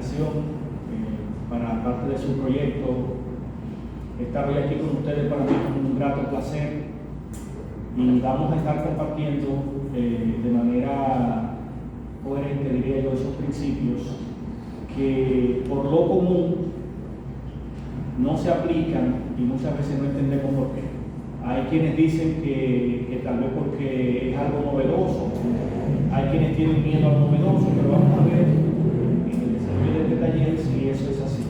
presentación para parte de su proyecto. Estar hoy aquí con ustedes para mí es un grato placer y vamos a estar compartiendo de manera coherente, diría yo, esos principios que por lo común no se aplican y muchas veces no entendemos por qué. Hay quienes dicen que tal vez porque es algo novedoso, hay quienes tienen miedo a lo novedoso, pero vamos a ver en el desarrollo de este taller si eso es así.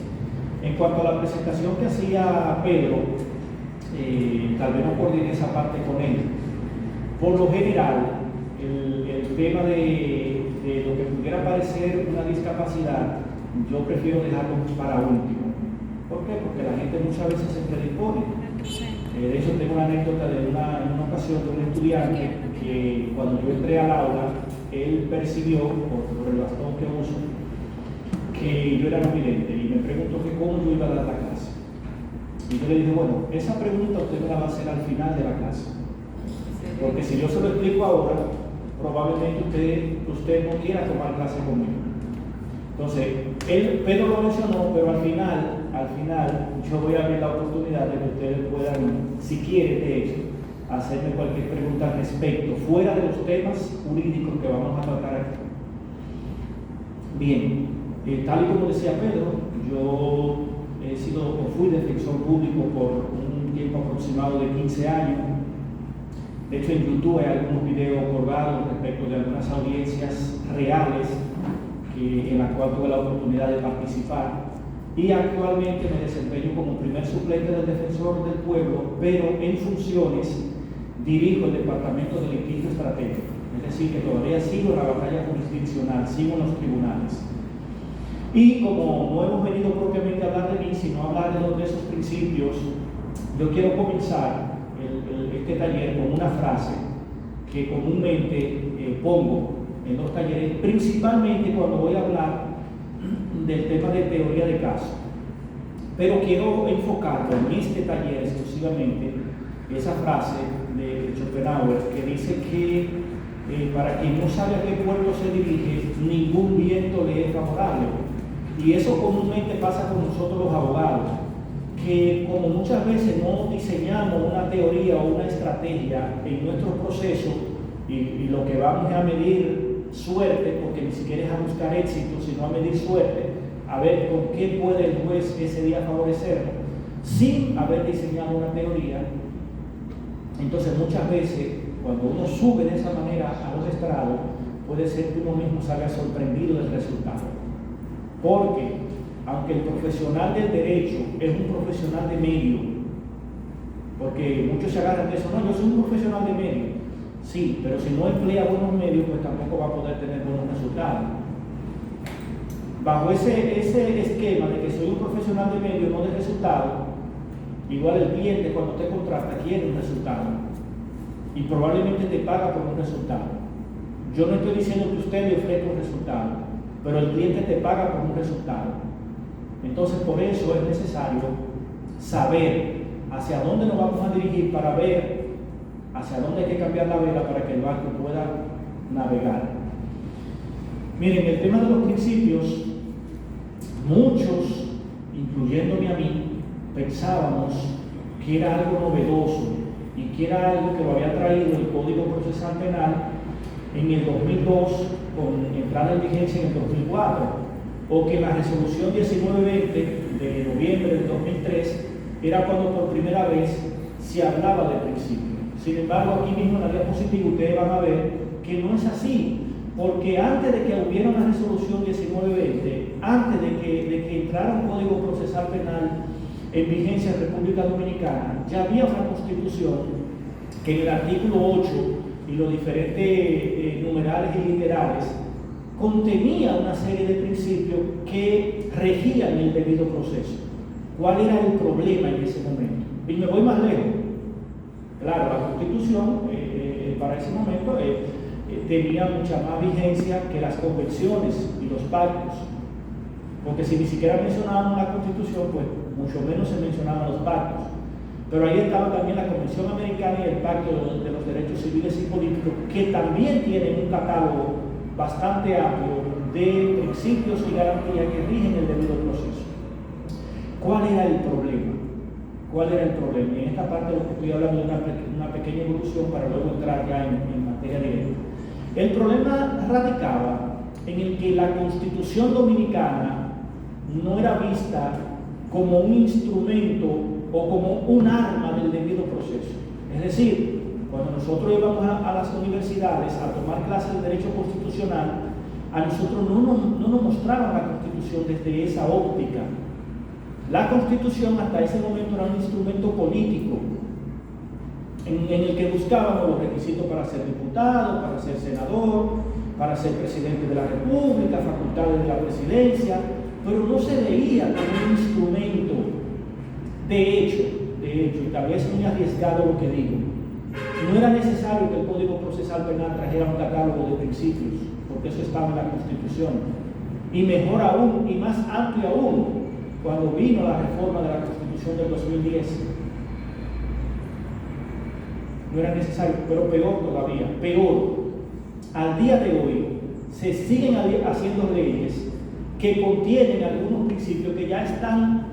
En cuanto a la presentación que hacía Pedro, tal vez no coordiné esa parte con él. Por lo general, el tema de lo que pudiera parecer una discapacidad, yo prefiero dejarlo para último. ¿Por qué? Porque la gente muchas veces se predispone. De hecho, tengo una anécdota de en una ocasión de un estudiante que cuando yo entré al aula, él percibió, por el bastón que uso, que yo era no vidente y me preguntó que cómo yo iba a dar la clase. Y yo le dije, bueno, esa pregunta usted me la va a hacer al final de la clase. Porque si yo se lo explico ahora, probablemente usted no quiera tomar clase conmigo. Entonces, Pedro lo mencionó, pero al final yo voy a abrir la oportunidad de que ustedes puedan, si quieren de hecho, hacerme cualquier pregunta al respecto, fuera de los temas jurídicos que vamos a tratar aquí. Bien, tal y como decía Pedro, yo fui defensor público por un tiempo aproximado de 15 años. De hecho, en YouTube hay algunos videos colgados respecto de algunas audiencias reales en las cuales tuve la oportunidad de participar. Y actualmente me desempeño como primer suplente del defensor del pueblo, pero en funciones dirijo el departamento de litigio estratégico. Es decir, que todavía sigo en la batalla jurisdiccional, sigo en los tribunales. Y como no hemos venido propiamente a hablar de mí, sino a hablar de esos principios, yo quiero comenzar este taller con una frase que comúnmente pongo en los talleres, principalmente cuando voy a hablar del tema de teoría de caso. Pero quiero enfocarlo en este taller exclusivamente, esa frase de Schopenhauer que dice que para quien no sabe a qué pueblo se dirige, ningún viento le es favorable. Y eso comúnmente pasa con nosotros los abogados, que como muchas veces no diseñamos una teoría o una estrategia en nuestro proceso y lo que vamos es a medir suerte, porque ni siquiera es a buscar éxito, sino a medir suerte, a ver con qué puede el juez ese día favorecernos, sin haber diseñado una teoría. Entonces muchas veces cuando uno sube de esa manera a los estrados, puede ser que uno mismo salga sorprendido del resultado. Porque aunque el profesional del derecho es un profesional de medio, porque muchos se agarran de eso, no, yo soy un profesional de medio, sí, pero si no emplea buenos medios, pues tampoco va a poder tener buenos resultados. Bajo ese esquema de que soy un profesional de medio, no de resultado, igual el cliente cuando te contrata quiere un resultado y probablemente te paga por un resultado. Yo no estoy diciendo que usted le ofrezca un resultado, pero el cliente te paga por un resultado. Entonces, por eso es necesario saber hacia dónde nos vamos a dirigir para ver hacia dónde hay que cambiar la vela para que el barco pueda navegar. Miren, el tema de los principios, muchos, incluyéndome a mí, pensábamos que era algo novedoso y que era algo que lo había traído el Código Procesal Penal en el 2002 con entrada en vigencia en el 2004, o que la resolución 1920 de noviembre del 2003 era cuando por primera vez se hablaba de principio. Sin embargo, aquí mismo en la diapositiva ustedes van a ver que no es así, porque antes de que hubiera una resolución 1920, antes de que entrara un Código Procesal Penal en vigencia en República Dominicana, ya había una Constitución que en el artículo 8 y los diferentes numerales y literales contenía una serie de principios que regían el debido proceso. ¿Cuál era el problema en ese momento? Y me voy más lejos. Claro, la Constitución para ese momento tenía mucha más vigencia que las convenciones y los pactos, porque si ni siquiera mencionábamos la Constitución, pues mucho menos se mencionaban los pactos. Pero ahí estaba también la Convención Americana y el Pacto de los Derechos Civiles y Políticos, que también tienen un catálogo bastante amplio de principios y garantías que rigen el debido proceso. ¿Cuál era el problema? ¿Cuál era el problema? Y en esta parte lo que estoy hablando de una pequeña evolución para luego entrar ya en materia directa. El problema radicaba en el que la Constitución Dominicana no era vista como un instrumento o como un arma del debido proceso. Es decir, cuando nosotros íbamos a las universidades a tomar clases de derecho constitucional, a nosotros no nos mostraban la Constitución desde esa óptica. La Constitución hasta ese momento era un instrumento político en el que buscábamos los requisitos para ser diputado, para ser senador, para ser presidente de la República, facultades de la presidencia, pero no se veía como un instrumento. De hecho, y tal vez es muy arriesgado lo que digo, no era necesario que el Código Procesal Penal trajera un catálogo de principios, porque eso estaba en la Constitución. Y mejor aún, y más amplio aún, cuando vino la reforma de la Constitución del 2010. No era necesario, pero peor todavía, peor. Al día de hoy se siguen haciendo leyes que contienen algunos principios que ya están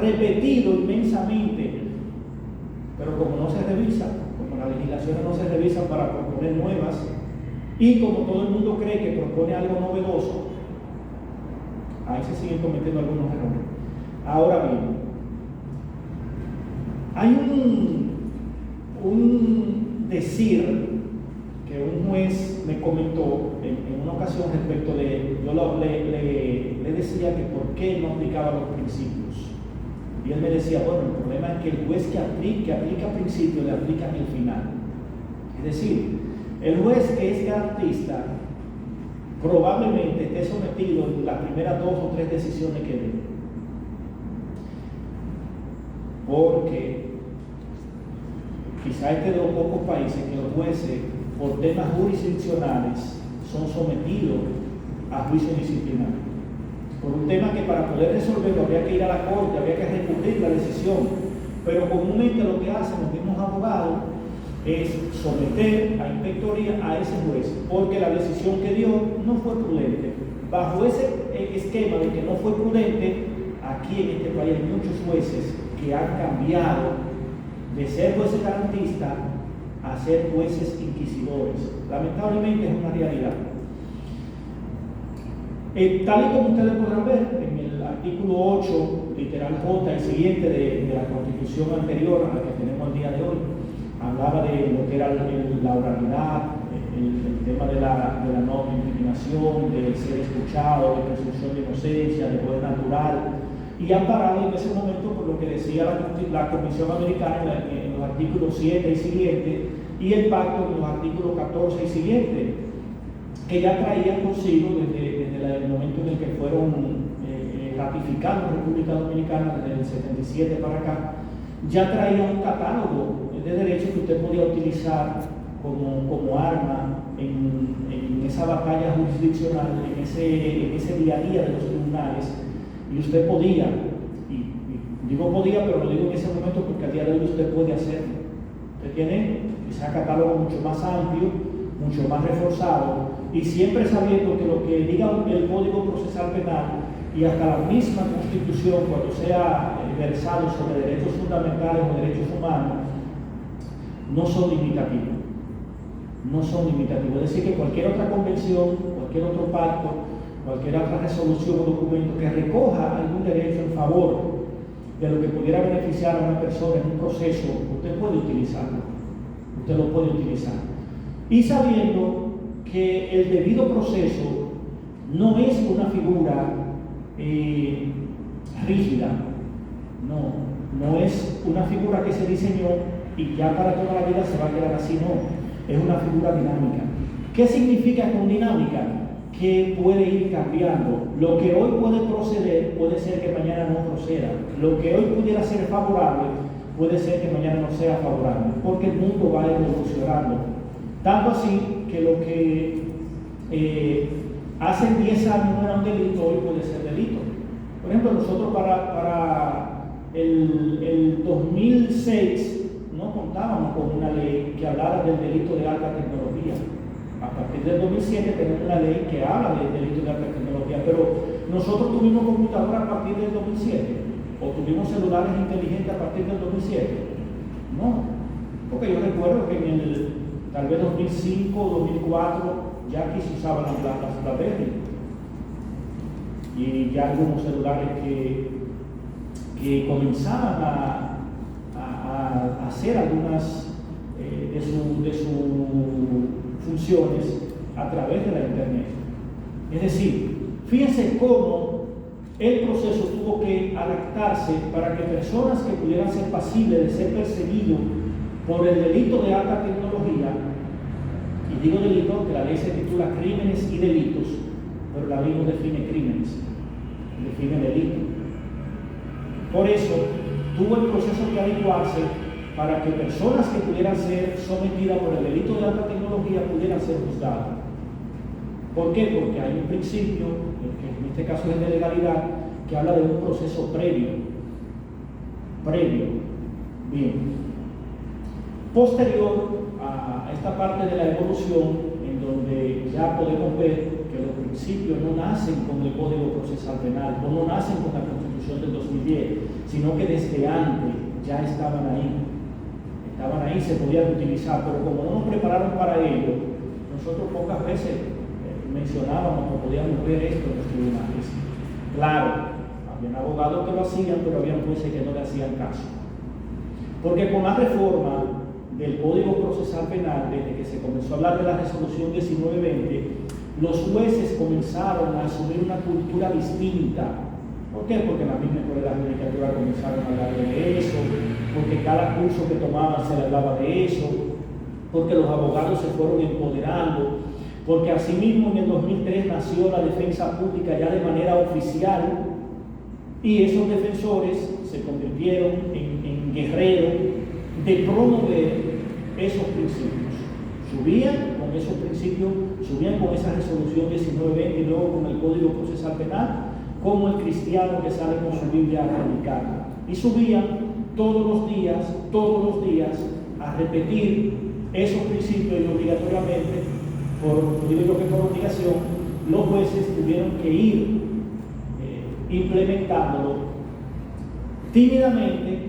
repetidos inmensamente, pero como no se revisan, como las legislaciones no se revisan para proponer nuevas, y como todo el mundo cree que propone algo novedoso, ahí se siguen cometiendo algunos errores. Ahora bien, hay un decir que un juez me comentó en una ocasión respecto de, le decía que por qué no aplicaba los principios. Y él me decía, bueno, el problema es que el juez que aplica principios le aplica en el final. Es decir, el juez que es garantista probablemente esté sometido en las primeras 2 o 3 decisiones que dé. Porque quizá este de los pocos países que los jueces, por temas jurisdiccionales, son sometidos a juicio disciplinario. Por un tema que para poder resolverlo habría que ir a la corte, habría que recurrir la decisión. Pero comúnmente lo que hacen los mismos abogados es someter a inspectoría a ese juez, porque la decisión que dio no fue prudente. Bajo ese esquema de que no fue prudente, aquí en este país hay muchos jueces que han cambiado de ser jueces garantistas a ser jueces inquisidores. Lamentablemente es una realidad. Tal y como ustedes podrán ver en el artículo 8, literal J y siguiente de la Constitución anterior a la que tenemos el día de hoy, hablaba de lo que era la oralidad, el tema de la no discriminación, de ser escuchado, de presunción de inocencia, de poder natural, y han parado en ese momento por lo que decía la Comisión Americana en los artículos 7 y siguientes, y el pacto en los artículos 14 y siguientes, que ya traían consigo desde el momento en el que fueron ratificados en República Dominicana, desde el 77 para acá, ya traía un catálogo de derechos que usted podía utilizar como arma en esa batalla jurisdiccional, en ese día a día de los tribunales, y usted podía, y digo podía, pero lo digo en ese momento porque a día de hoy usted puede hacerlo. Usted tiene ese catálogo mucho más amplio, mucho más reforzado, y siempre sabiendo que lo que diga el Código Procesal Penal y hasta la misma Constitución, cuando sea versado sobre derechos fundamentales o derechos humanos, no son limitativos. No son limitativos. Es decir, que cualquier otra convención, cualquier otro pacto, cualquier otra resolución o documento que recoja algún derecho en favor de lo que pudiera beneficiar a una persona en un proceso, usted puede utilizarlo. Usted lo puede utilizar. Y sabiendo que el debido proceso no es una figura rígida, no es una figura que se diseñó y ya para toda la vida se va a quedar así, no, es una figura dinámica. ¿Qué significa con dinámica? Que puede ir cambiando. Lo que hoy puede proceder puede ser que mañana no proceda. Lo que hoy pudiera ser favorable puede ser que mañana no sea favorable, porque el mundo va evolucionando. Tanto así que lo que hace 10 años no era un delito, hoy puede ser delito. Por ejemplo, nosotros para el 2006 no contábamos con una ley que hablara del delito de alta tecnología. A partir del 2007 tenemos una ley que habla de delitos de alta tecnología, pero nosotros tuvimos computadora a partir del 2007 o tuvimos celulares inteligentes a partir del 2007. No, porque yo recuerdo que en el tal vez 2005 o 2004 ya aquí se usaban las BlackBerry y ya algunos celulares que comenzaban a hacer algunas de sus funciones a través de la internet. Es decir, fíjense cómo el proceso tuvo que adaptarse para que personas que pudieran ser pasibles de ser perseguidos por el delito de alta tecnología, y digo delito que la ley se titula crímenes y delitos, pero la ley no define crímenes, define delitos. Por eso tuvo el proceso que adecuarse para que personas que pudieran ser sometidas por el delito de alta tecnología pudieran ser juzgadas. ¿Por qué? Porque hay un principio, que en este caso es de legalidad, que habla de un proceso previo. Bien. Posterior a esta parte de la evolución, en donde ya podemos ver que los principios no nacen con el Código Procesal Penal, o no nacen con la Constitución del 2010, sino que desde antes ya estaban ahí, se podían utilizar, pero como no nos prepararon para ello, nosotros pocas veces mencionábamos o podíamos ver esto en los tribunales. Claro, habían abogados que lo hacían, pero habían jueces que no le hacían caso. Porque con la reforma del Código Procesal Penal, desde que se comenzó a hablar de la resolución 1920, los jueces comenzaron a asumir una cultura distinta. ¿Por qué? Porque en la misma escuela de la judicatura comenzaron a hablar de eso, porque cada curso que tomaban se le hablaba de eso, porque los abogados se fueron empoderando, porque asimismo en el 2003 nació la defensa pública ya de manera oficial, y esos defensores se convirtieron en guerreros de promover esos principios. Subían con esos principios, subían con esa resolución 1920 y luego con el Código Procesal Penal, como el cristiano que sale con su Biblia a predicar. Y subían todos los días a repetir esos principios, y obligatoriamente, por obligación, los jueces tuvieron que ir implementándolo tímidamente,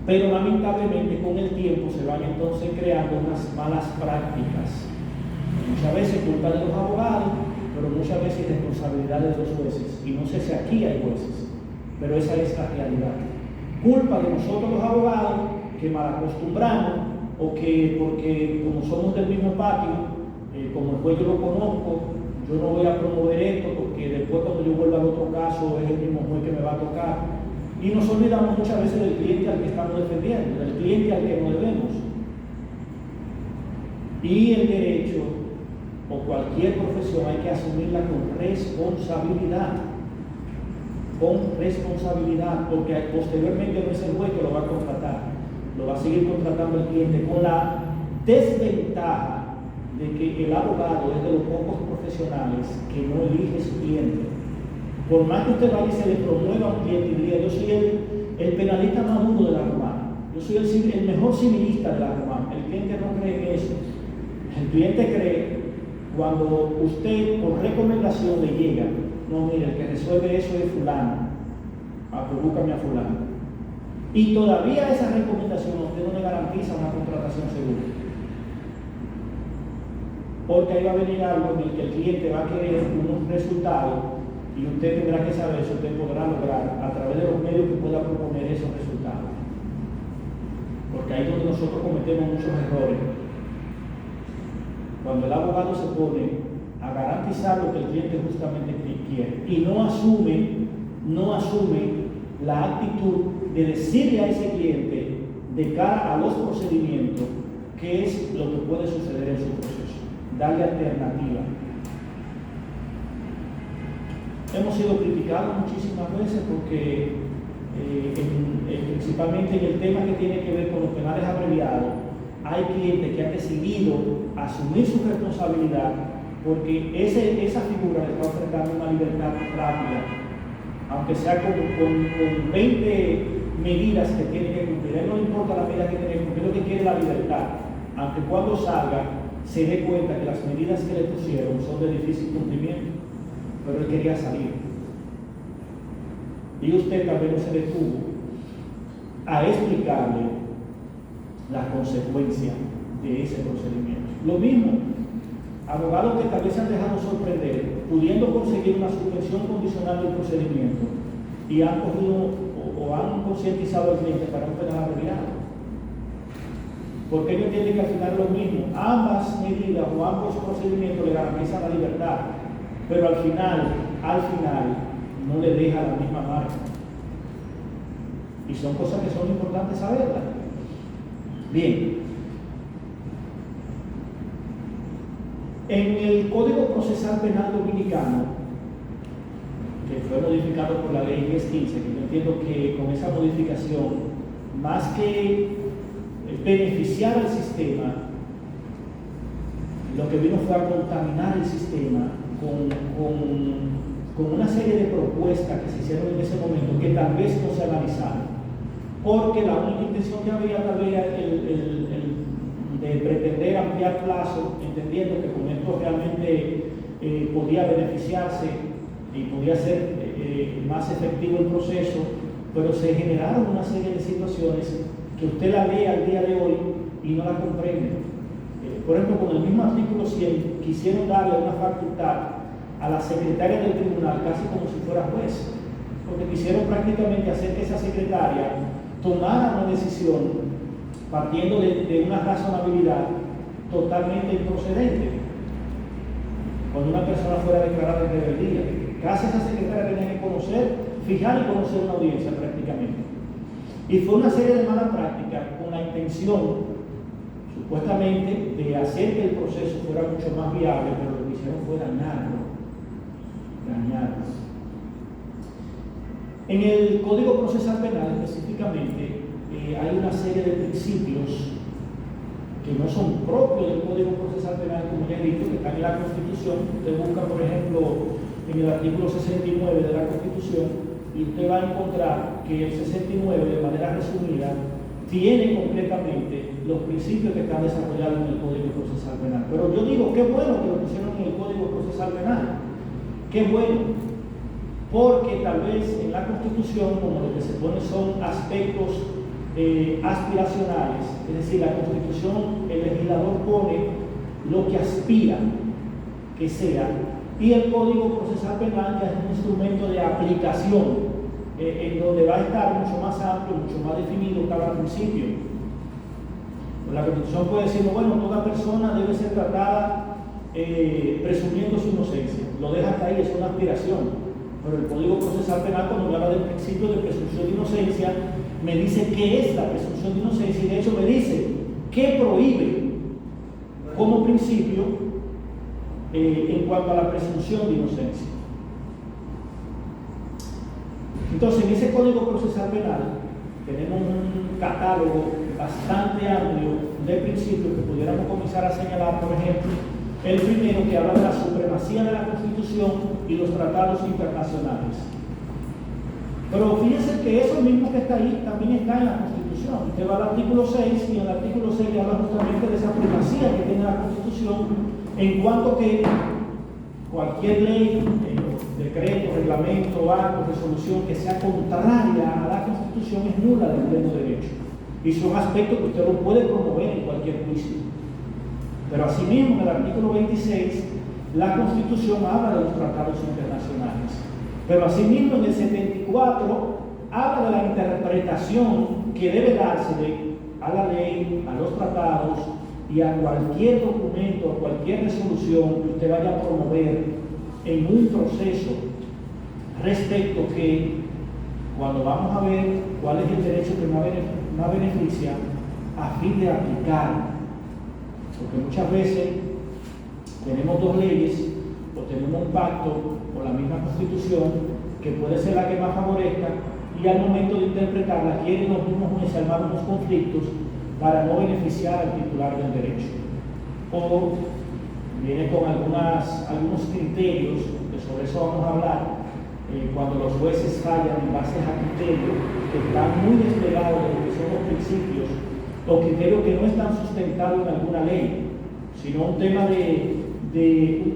pero lamentablemente con el tiempo se van entonces creando unas malas prácticas. Muchas veces culpa de los abogados, pero muchas veces responsabilidad de los jueces. Y no sé si aquí hay jueces, pero esa es la realidad. Culpa de nosotros los abogados, que mal acostumbramos, o que porque como somos del mismo patio, como el juez yo lo conozco, yo no voy a promover esto, porque después cuando yo vuelva al otro caso es el mismo juez que me va a tocar. Y nos olvidamos muchas veces del cliente al que estamos defendiendo, del cliente al que nos debemos. Y el derecho o cualquier profesión hay que asumirla con responsabilidad, porque posteriormente no es el juez que lo va a contratar, lo va a seguir contratando el cliente, con la desventaja de que el abogado es de los pocos profesionales que no elige su cliente. Por más que usted vaya y se le promueva a un cliente y diga, yo soy el penalista más duro de la romana, yo soy el mejor civilista de la romana, el cliente no cree en eso. El cliente cree cuando usted por recomendación le llega, no, mire, el que resuelve eso es fulano, pues búscame a fulano. Y todavía esa recomendación a usted no le garantiza una contratación segura. Porque ahí va a venir algo en el que el cliente va a querer unos resultados y usted tendrá que saber si usted podrá lograr a través de los medios que pueda proponer esos resultados. Porque ahí es donde nosotros cometemos muchos errores. Cuando el abogado se pone a garantizar lo que el cliente justamente quiere y no asume la actitud de decirle a ese cliente de cara a los procedimientos qué es lo que puede suceder en su proceso, darle alternativa. Hemos sido criticados muchísimas veces porque principalmente en el tema que tiene que ver con los penales abreviados, hay clientes que han decidido asumir su responsabilidad porque esa figura le está ofreciendo una libertad rápida, aunque sea con 20 medidas que tiene que cumplir. A él no le importa la medida que tiene que cumplir, lo que quiere es la libertad. aunque cuando salga se dé cuenta que las medidas que le pusieron son de difícil cumplimiento, pero él quería salir. Y usted también no se detuvo a explicarle las consecuencias de ese procedimiento. Lo mismo, abogados que tal vez se han dejado sorprender, pudiendo conseguir una suspensión condicional del procedimiento y han cogido o han concientizado al cliente para un penal abreviado. Porque ellos entienden que al final es lo mismo. Ambas medidas o ambos procedimientos le garantizan la libertad, pero al final no le deja la misma marca. Y son cosas que son importantes saberlas. Bien. En el Código Procesal Penal Dominicano, que fue modificado por la ley 1015, que yo entiendo que con esa modificación, más que beneficiar al sistema, lo que vino fue a contaminar el sistema con una serie de propuestas que se hicieron en ese momento que tal vez no se analizaron, porque la única intención que había tal vez era de pretender ampliar plazo, entendiendo que con esto realmente podía beneficiarse y podía ser más efectivo el proceso, pero se generaron una serie de situaciones que usted la lee al día de hoy y no la comprende. Por ejemplo, con el mismo artículo 100 quisieron darle una facultad a la secretaria del tribunal casi como si fuera juez, porque quisieron prácticamente hacer que esa secretaria tomara una decisión partiendo de una razonabilidad totalmente improcedente. Cuando una persona fuera declarada en rebeldía, casi esa secretaria tenía que conocer, fijar y conocer una audiencia prácticamente. Y fue una serie de malas prácticas con la intención, supuestamente, de hacer que el proceso fuera mucho más viable, pero lo que hicieron fue dañarlo. En el Código Procesal Penal, específicamente, hay una serie de principios que no son propios del Código Procesal Penal, como ya he dicho, que están en la Constitución. Usted busca, por ejemplo, en el artículo 69 de la Constitución, y usted va a encontrar que el 69, de manera resumida, tiene completamente los principios que están desarrollados en el Código Procesal Penal. Pero yo digo, qué bueno que lo pusieron en el Código Procesal Penal. Qué bueno. Porque tal vez en la Constitución, como lo que se pone son aspectos aspiracionales, es decir, la Constitución, el legislador pone lo que aspira que sea, y el Código Procesal Penal ya es un instrumento de aplicación, en donde va a estar mucho más amplio, mucho más definido cada principio. La Constitución puede decir, bueno, toda persona debe ser tratada presumiendo su inocencia, lo deja hasta ahí, es una aspiración. Pero el Código Procesal Penal, cuando me habla del principio de presunción de inocencia, me dice qué es la presunción de inocencia y de hecho me dice qué prohíbe como principio en cuanto a la presunción de inocencia. Entonces, en ese Código Procesal Penal tenemos un catálogo bastante amplio de principios que pudiéramos comenzar a señalar, por ejemplo, el primero, que habla de la supremacía de la Constitución y los tratados internacionales. Pero fíjense que eso mismo que está ahí también está en la Constitución. Usted va al artículo 6 y en el artículo 6 habla justamente de esa primacía que tiene la Constitución en cuanto que cualquier ley, decreto, reglamento, acto, resolución que sea contraria a la Constitución es nula del pleno derecho. Y son aspectos que usted lo puede promover en cualquier juicio. Pero asimismo, en el artículo 26, la Constitución habla de los tratados internacionales. Pero asimismo, en el 74, habla de la interpretación que debe darse a la ley, a los tratados y a cualquier documento, a cualquier resolución que usted vaya a promover en un proceso respecto que, cuando vamos a ver cuál es el derecho que más beneficia, a fin de aplicar. Porque muchas veces tenemos dos leyes o tenemos un pacto o la misma Constitución que puede ser la que más favorezca y al momento de interpretarla quieren los mismos jueces armar unos conflictos para no beneficiar al titular del derecho. O viene con algunos criterios, que sobre eso vamos a hablar, cuando los jueces fallan en base a criterios que están muy desplegados de lo que son los principios o criterios que no están sustentados en alguna ley, sino un tema un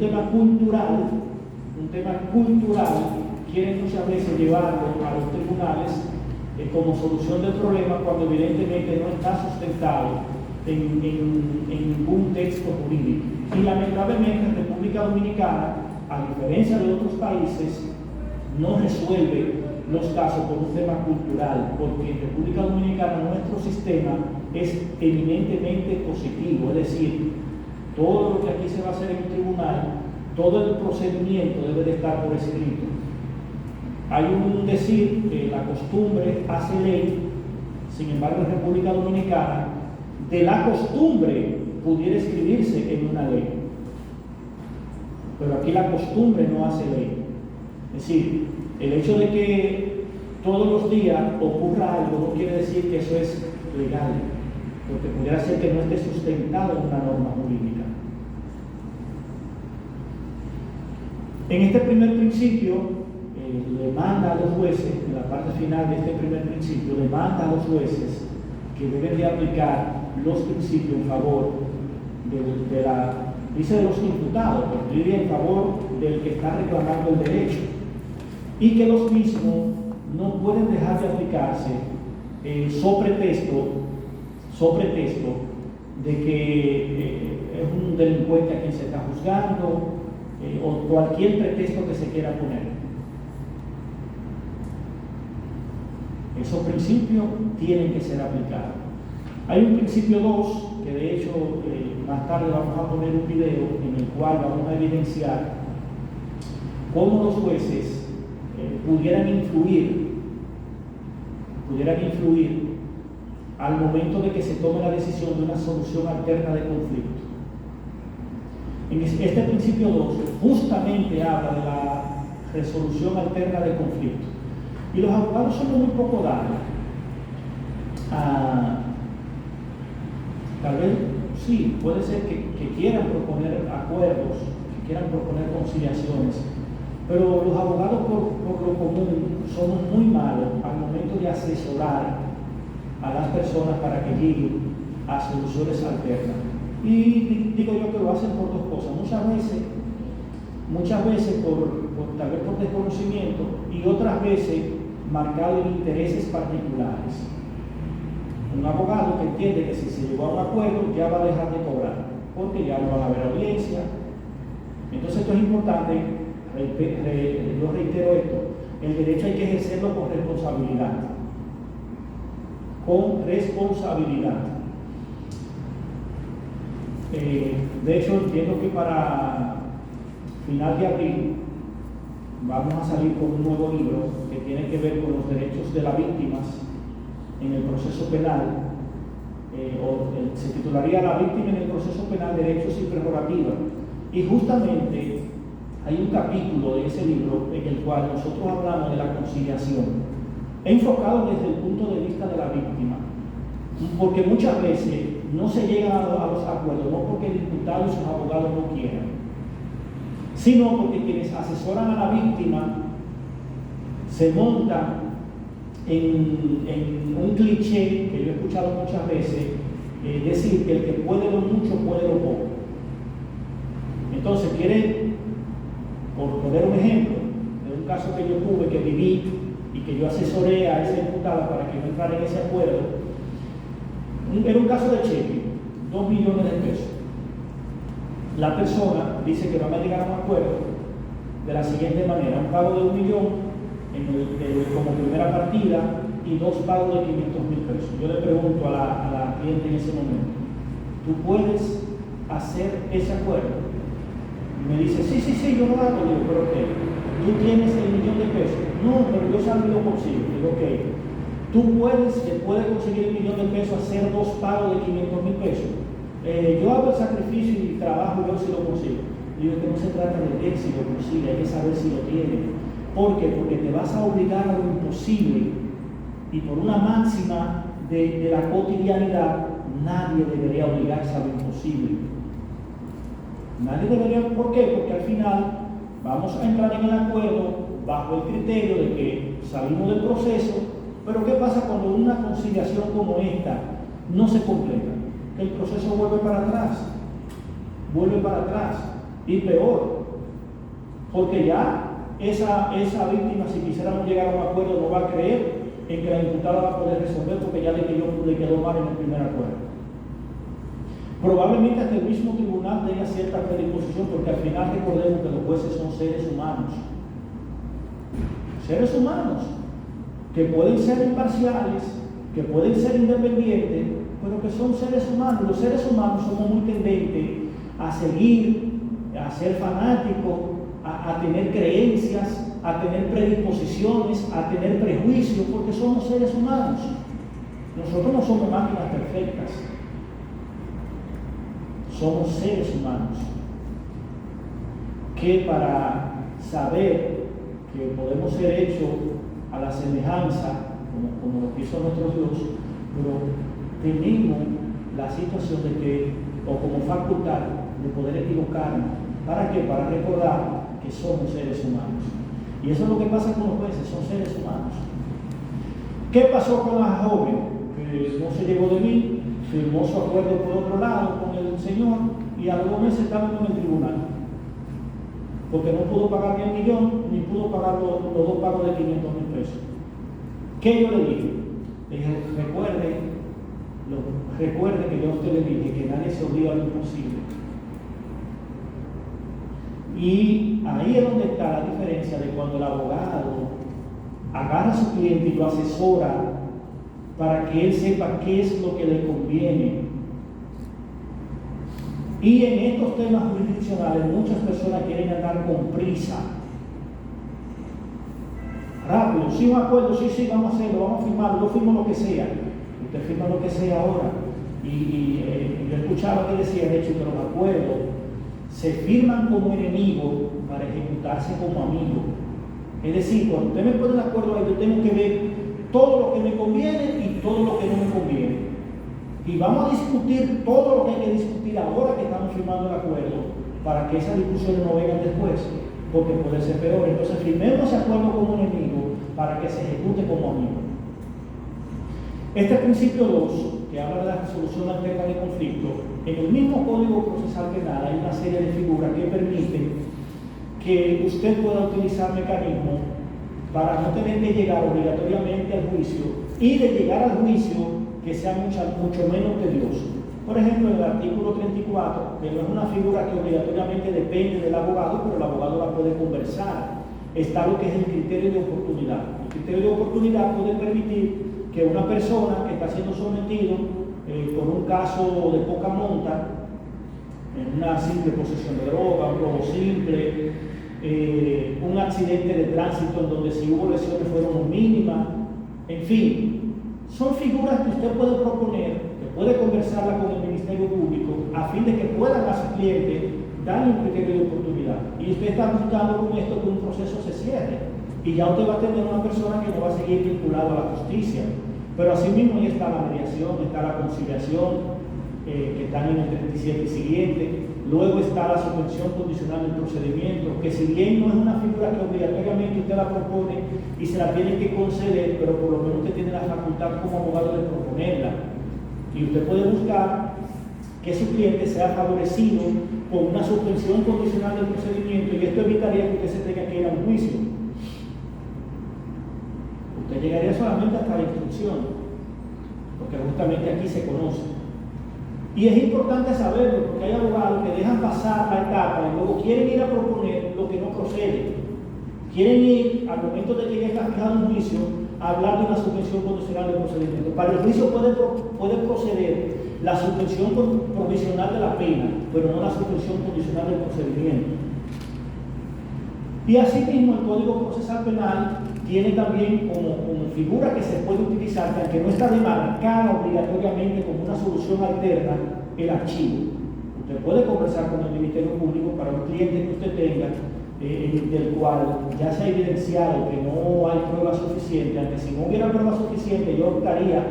tema cultural, quieren muchas veces llevarlo a los tribunales como solución del problema cuando evidentemente no está sustentado en ningún texto jurídico. Y lamentablemente en República Dominicana, a diferencia de otros países, no resuelve los casos por un tema cultural, porque en República Dominicana nuestro sistema es eminentemente positivo, es decir, todo lo que aquí se va a hacer en el tribunal, todo el procedimiento debe de estar por escrito. Hay un decir que la costumbre hace ley, sin embargo en República Dominicana, de la costumbre pudiera escribirse en una ley, pero aquí la costumbre no hace ley. Es decir, el hecho de que todos los días ocurra algo no quiere decir que eso es legal, porque pudiera ser que no esté sustentado en una norma jurídica. En este primer principio, le manda a los jueces, en la parte final de este primer principio, le manda a los jueces que deben de aplicar los principios en favor dice de los imputados, pero diría en favor del que está reclamando el derecho, y que los mismos no pueden dejar de aplicarse so pretexto de que es un delincuente a quien se está juzgando, o cualquier pretexto que se quiera poner. Esos principios tienen que ser aplicados. Hay un principio 2, que de hecho más tarde vamos a poner un video en el cual vamos a evidenciar cómo los jueces pudieran influir al momento de que se tome la decisión de una solución alterna de conflicto. En este principio 2 justamente habla de la resolución alterna de conflicto. Y los abogados son muy poco dados tal vez sí, puede ser que quieran proponer acuerdos, que quieran proponer conciliaciones, pero los abogados por lo común somos muy malos al momento de asesorar a las personas para que lleguen a soluciones alternas. Y digo yo que lo hacen por dos cosas, muchas veces tal vez por desconocimiento, y otras veces marcado en intereses particulares. Un abogado que entiende que si se llegó a un acuerdo ya va a dejar de cobrar, porque ya no va a haber audiencia. Entonces esto es importante, yo reitero esto, el derecho hay que ejercerlo con responsabilidad. Con responsabilidad. De hecho, entiendo que para final de abril vamos a salir con un nuevo libro que tiene que ver con los derechos de las víctimas en el proceso penal, se titularía La víctima en el proceso penal, derechos y prerrogativas. Y justamente hay un capítulo de ese libro en el cual nosotros hablamos de la conciliación, enfocado desde el punto de vista de la víctima, porque muchas veces no se llega a los acuerdos, no porque el imputado y sus abogados no quieran, sino porque quienes asesoran a la víctima se montan en un cliché que yo he escuchado muchas veces, decir que el que puede lo mucho puede lo poco. Entonces quiere, por poner un ejemplo de un caso que yo tuve, que viví y que yo asesoré a esa imputada para que no entrara en ese acuerdo, era un caso de cheque, 2 millones de pesos. La persona dice que van a llegar a un acuerdo de la siguiente manera: un pago de 1 millón como primera partida y 2 pagos de 500,000 pesos. Yo le pregunto a la cliente en ese momento: ¿tú puedes hacer ese acuerdo? Y me dice: sí, yo lo hago. Digo: pero ok, ¿tú tienes el 1 millón de pesos? No, pero yo salgo y lo consigo. Digo: ok, ¿tú puedes conseguir el 1 millón de pesos, hacer 2 pagos de 500,000 pesos? Yo hago el sacrificio y trabajo y yo si lo consigo. Digo que no se trata de ver si lo consigue, hay que saber si lo tiene. ¿Por qué? Porque te vas a obligar a lo imposible, y por una máxima de la cotidianidad, nadie debería obligarse a lo imposible. Nadie debería. ¿Por qué? Porque al final vamos a entrar en el acuerdo bajo el criterio de que salimos del proceso. Pero ¿qué pasa cuando una conciliación como esta no se completa, el proceso vuelve para atrás, y peor, porque ya esa víctima, si quisiéramos llegar a un acuerdo, no va a creer en que la imputada va a poder resolver, porque ya le quedó mal en el primer acuerdo. Probablemente hasta el mismo tribunal tenga cierta predisposición, porque al final recordemos que los jueces son seres humanos, que pueden ser imparciales, que pueden ser independientes, pero que son seres humanos. Los seres humanos somos muy tendentes a seguir, a ser fanáticos, a tener creencias, a tener predisposiciones, a tener prejuicios, porque somos seres humanos. Nosotros no somos máquinas perfectas, somos seres humanos que, para saber que podemos ser hechos a la semejanza, como lo quiso nuestro Dios, pero tenemos la situación de que, o como facultad, de poder equivocarnos. ¿Para qué? Para recordar que somos seres humanos. Y eso es lo que pasa con los jueces, son seres humanos. ¿Qué pasó con la joven? Que no se llegó de mí, firmó su acuerdo por otro lado con el Señor, y a los 2 meses estaba en el tribunal, porque no pudo pagar ni el millón, ni pudo pagar los 2 pagos de 500,000 pesos. ¿Qué yo le dije? Le dije, recuerde que yo a usted le dije que nadie se obliga a lo imposible. Y ahí es donde está la diferencia de cuando el abogado agarra a su cliente y lo asesora para que él sepa qué es lo que le conviene. Y en estos temas jurisdiccionales muchas personas quieren andar con prisa. Rápido, sí, un acuerdo, sí, vamos a hacerlo, vamos a firmarlo, yo firmo lo que sea. Usted firma lo que sea ahora. Yo escuchaba que decía, de hecho, que los acuerdos se firman como enemigos para ejecutarse como amigos. Es decir, cuando usted me pone de acuerdo ahí, yo tengo que ver todo lo que me conviene y todo lo que no me conviene. Y vamos a discutir todo lo que hay que discutir ahora que estamos firmando el acuerdo, para que esas discusiones no vengan después, porque puede ser peor. Entonces, firmemos ese acuerdo como enemigo para que se ejecute como amigo. Este principio 2, que habla de la resolución alterna de conflicto, en el mismo Código Procesal Penal hay una serie de figuras que permiten que usted pueda utilizar mecanismos para no tener que llegar obligatoriamente al juicio, y de llegar al juicio que sea mucho menos tedioso. Por ejemplo, en el artículo 34, que no es una figura que obligatoriamente depende del abogado, pero el abogado la puede conversar, está lo que es el criterio de oportunidad. El criterio de oportunidad puede permitir que una persona que está siendo sometido por un caso de poca monta, en una simple posesión de droga, un robo simple, un accidente de tránsito en donde si hubo lesiones fueron mínimas, en fin, son figuras que usted puede proponer, que puede conversarla con el Ministerio Público a fin de que puedan a su cliente darle un criterio de oportunidad. Y usted está buscando con esto que un proceso se cierre, y ya usted va a tener una persona que no va a seguir vinculado a la justicia. Pero asimismo ahí está la mediación, está la conciliación, que están en el 37 y siguiente. Luego está la suspensión condicional del procedimiento, que si bien no es una figura que obligatoriamente usted la propone y se la tiene que conceder, pero por lo menos usted tiene la facultad como abogado de proponerla. Y usted puede buscar que su cliente sea favorecido con una suspensión condicional del procedimiento, y esto evitaría que usted se tenga que ir a un juicio. Usted llegaría solamente hasta la instrucción, porque justamente aquí se conoce. Y es importante saberlo, porque hay abogados que dejan pasar la etapa y luego quieren ir a proponer lo que no procede. Quieren ir, al momento de que ya está fijado un juicio, a hablar de una suspensión condicional del procedimiento. Para el juicio puede proceder la suspensión provisional de la pena, pero no la suspensión condicional del procedimiento. Y asimismo, el Código Procesal Penal tiene también como figura que se puede utilizar, que aunque no está demarcada obligatoriamente como una solución alterna, el archivo. Usted puede conversar con el Ministerio Público para un cliente que usted tenga, del cual ya se ha evidenciado que no hay prueba suficiente, aunque si no hubiera prueba suficiente yo optaría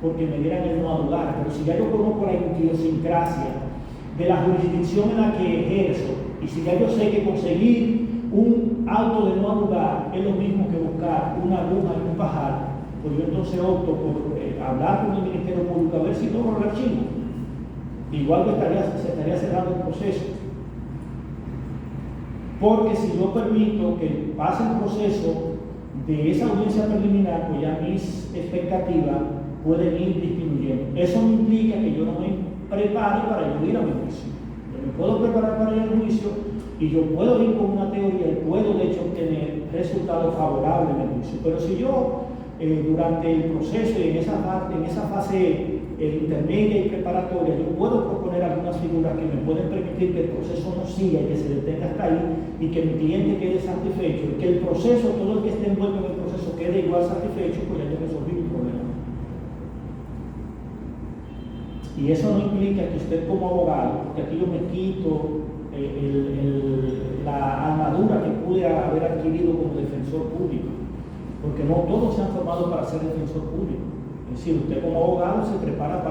porque me dieran el no anular, pero si ya yo conozco la idiosincrasia de la jurisdicción en la que ejerzo, y si ya yo sé que conseguir un auto de no anular es lo mismo que buscar una aguja en un pajar, pues yo entonces opto por hablar con el Ministerio Público a ver si logro el archivo. Igual se estaría cerrando el proceso. Porque si yo permito que pase el proceso de esa audiencia preliminar, pues ya mis expectativas pueden ir disminuyendo. Eso no implica que yo no me prepare para yo ir a mi juicio. Yo me puedo preparar para ir al juicio y yo puedo ir con una teoría y puedo de hecho obtener resultados favorables en el juicio. Pero si yo durante el proceso y en esa fase intermedia y preparatoria, yo puedo proponer algunas figuras que me pueden permitir que el proceso no siga y que se detenga hasta ahí y que mi cliente quede satisfecho y que el proceso, todo el que esté envuelto en el proceso quede igual satisfecho, pues ya yo resolví mi problema. Y eso no implica que usted como abogado, porque aquí yo me quito la armadura que pude haber adquirido como defensor público, porque no todos se han formado para ser defensor público. Es decir, usted como abogado se prepara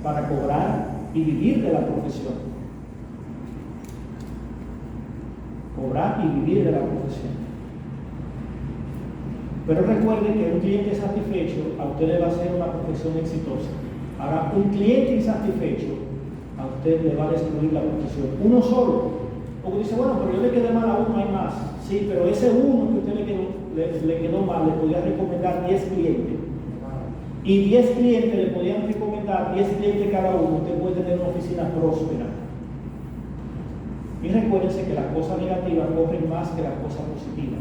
para cobrar y vivir de la profesión. Cobrar y vivir de la profesión. Pero recuerde que un cliente satisfecho a usted le va a hacer una profesión exitosa. Ahora, un cliente insatisfecho a usted le va a destruir la profesión. Uno solo. Porque dice, bueno, pero yo le quedé mal a uno, hay más. Sí, pero ese uno que usted le quedó mal, le podía recomendar 10 clientes. Y 10 clientes le podían recomendar 10 clientes cada uno. Usted puede tener una oficina próspera. Y recuérdense que las cosas negativas corren más que las cosas positivas.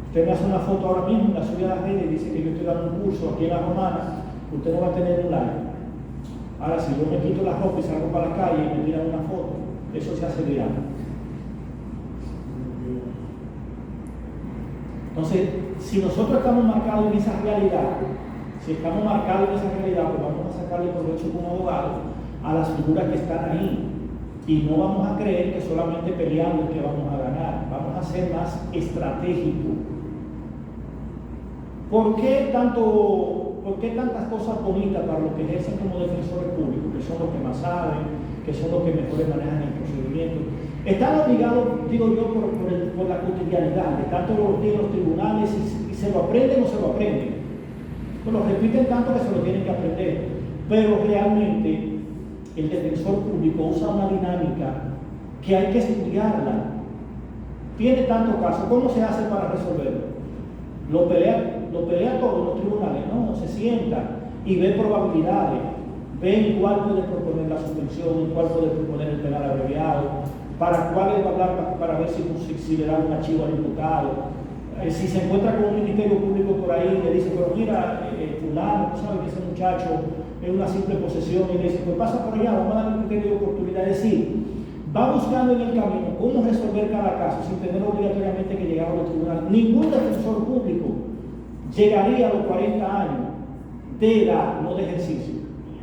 Usted me hace una foto ahora mismo, la sube a las redes y dice que yo estoy dando un curso aquí en La Romana, usted no va a tener un like. Ahora, si yo me quito la ropa y salgo para la calle y me tiran una foto, eso se hace viral. Entonces, si nosotros estamos marcados en esa realidad, pues vamos a sacarle provecho como abogado a las figuras que están ahí. Y no vamos a creer que solamente peleando es que vamos a ganar, vamos a ser más estratégicos. ¿Por qué tantas cosas bonitas para los que ejercen como defensores públicos, que son los que más saben, que son los que mejores manejan el procedimiento? Están obligados, digo yo, por la cotidianidad, de tanto los días en los tribunales, y se lo aprenden o se lo aprenden. Pues lo repiten tanto que se lo tienen que aprender. Pero realmente el defensor público usa una dinámica que hay que estudiarla. Tiene tanto caso. ¿Cómo se hace para resolverlo? Lo pelea todo en los tribunales, ¿no? Se sienta y ve probabilidades, ve en cuál puede proponer la suspensión, en cuál puede proponer el penal abreviado, para cuál le va a hablar para ver si le da un archivo al imputado. Si se encuentra con un ministerio público por ahí, le dice, pero mira, fulano, tú sabes que ese muchacho es una simple posesión, y le dice, pues pasa por allá, vamos a darle un criterio de oportunidad. Es decir, va buscando en el camino cómo resolver cada caso sin tener obligatoriamente que llegar a los tribunales. Ningún defensor público llegaría a los 40 años de edad, no de ejercicio,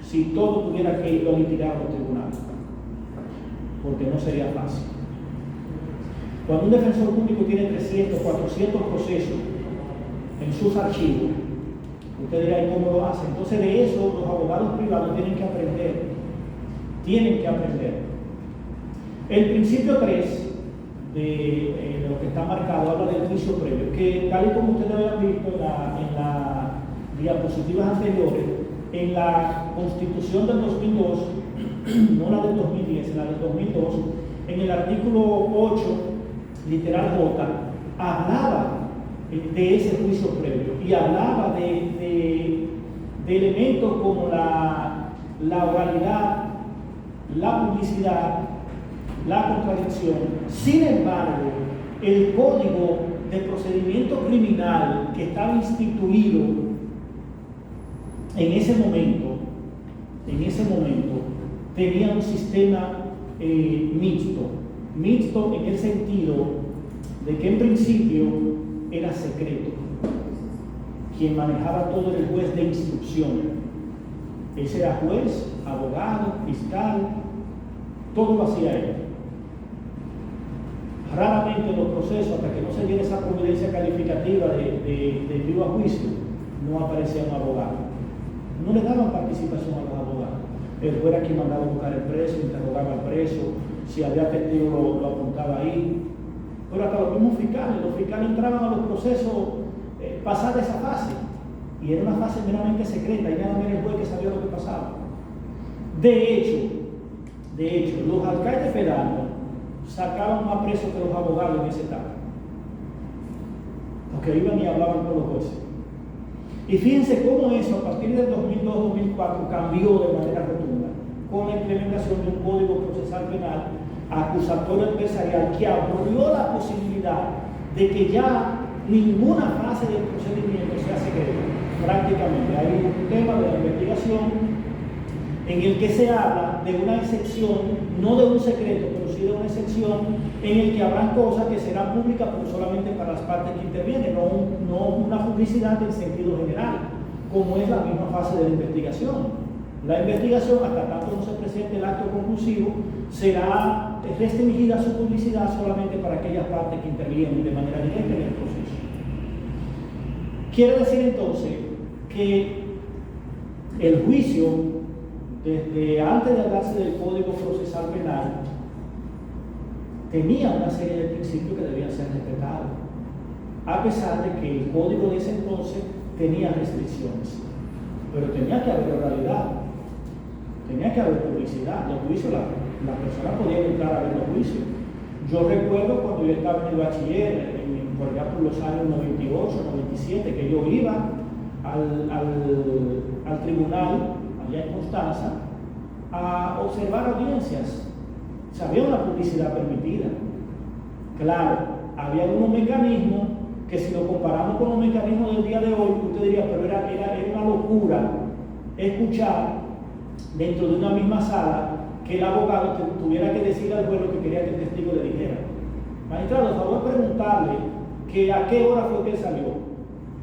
si todo tuviera que ir a litigar a los tribunales, porque no sería fácil. Cuando un defensor público tiene 300, 400 procesos en sus archivos, usted dirá, ¿y cómo lo hace? Entonces de eso los abogados privados tienen que aprender. El principio 3 de lo que está marcado habla del juicio previo, que tal y como ustedes habían visto en las diapositivas anteriores, en la Constitución del 2002, no la del 2010, en la del 2002, en el artículo 8, literal J, hablaba de ese juicio previo y hablaba de elementos como la oralidad, la publicidad, la contradicción. Sin embargo, el Código de Procedimiento Criminal que estaba instituido en ese momento tenía un sistema mixto en el sentido de que en principio era secreto. Quien manejaba todo era el juez de instrucción. Ese era juez, abogado, fiscal, todo lo hacía él. Raramente en los procesos, hasta que no se diera esa providencia calificativa de envío a juicio, no aparecía un abogado. No le daban participación a los abogados. El juez era quien mandaba a buscar el preso, interrogaba al preso, si había testigo lo apuntaba ahí. Pero hasta los mismos fiscales entraban a los procesos pasar esa fase. Y era una fase meramente secreta, y nada más el juez que sabía lo que pasaba. De hecho, los alcaldes federales sacaban más presos que los abogados en ese etapa, porque iban y hablaban con los jueces. Y fíjense cómo eso, a partir del 2002-2004, cambió de manera rotunda, con la implementación de un código procesal penal acusatorio empresarial que abrió la posibilidad de que ya ninguna fase del procedimiento sea secreta. Prácticamente hay un tema de la investigación en el que se habla de una excepción, no de un secreto, pero sí de una excepción en el que habrán cosas que serán públicas, pero solamente para las partes que intervienen, no una publicidad en sentido general, como es la misma fase de la investigación. La investigación, hasta tanto no se presente el acto conclusivo, será restringida su publicidad solamente para aquellas partes que intervienen de manera directa en el proceso. Quiere decir entonces que el juicio, desde antes de hablarse del Código Procesal Penal, tenía una serie de principios que debían ser respetados, a pesar de que el código de ese entonces tenía restricciones. Pero tenía que haber oralidad, tenía que haber publicidad. Los juicios, la persona podía entrar a ver los juicios. Yo recuerdo cuando yo estaba en el bachiller, por allá por los años 98, 97, que yo iba al tribunal allá en Constanza a observar audiencias. O sea, había una publicidad permitida. Claro, había unos mecanismos que, si lo comparamos con los mecanismos del día de hoy, usted diría, pero era una locura escuchar dentro de una misma sala que el abogado tuviera que decirle al juez lo que quería que el testigo le dijera. Magistrado, por favor, preguntarle que a qué hora fue que él salió.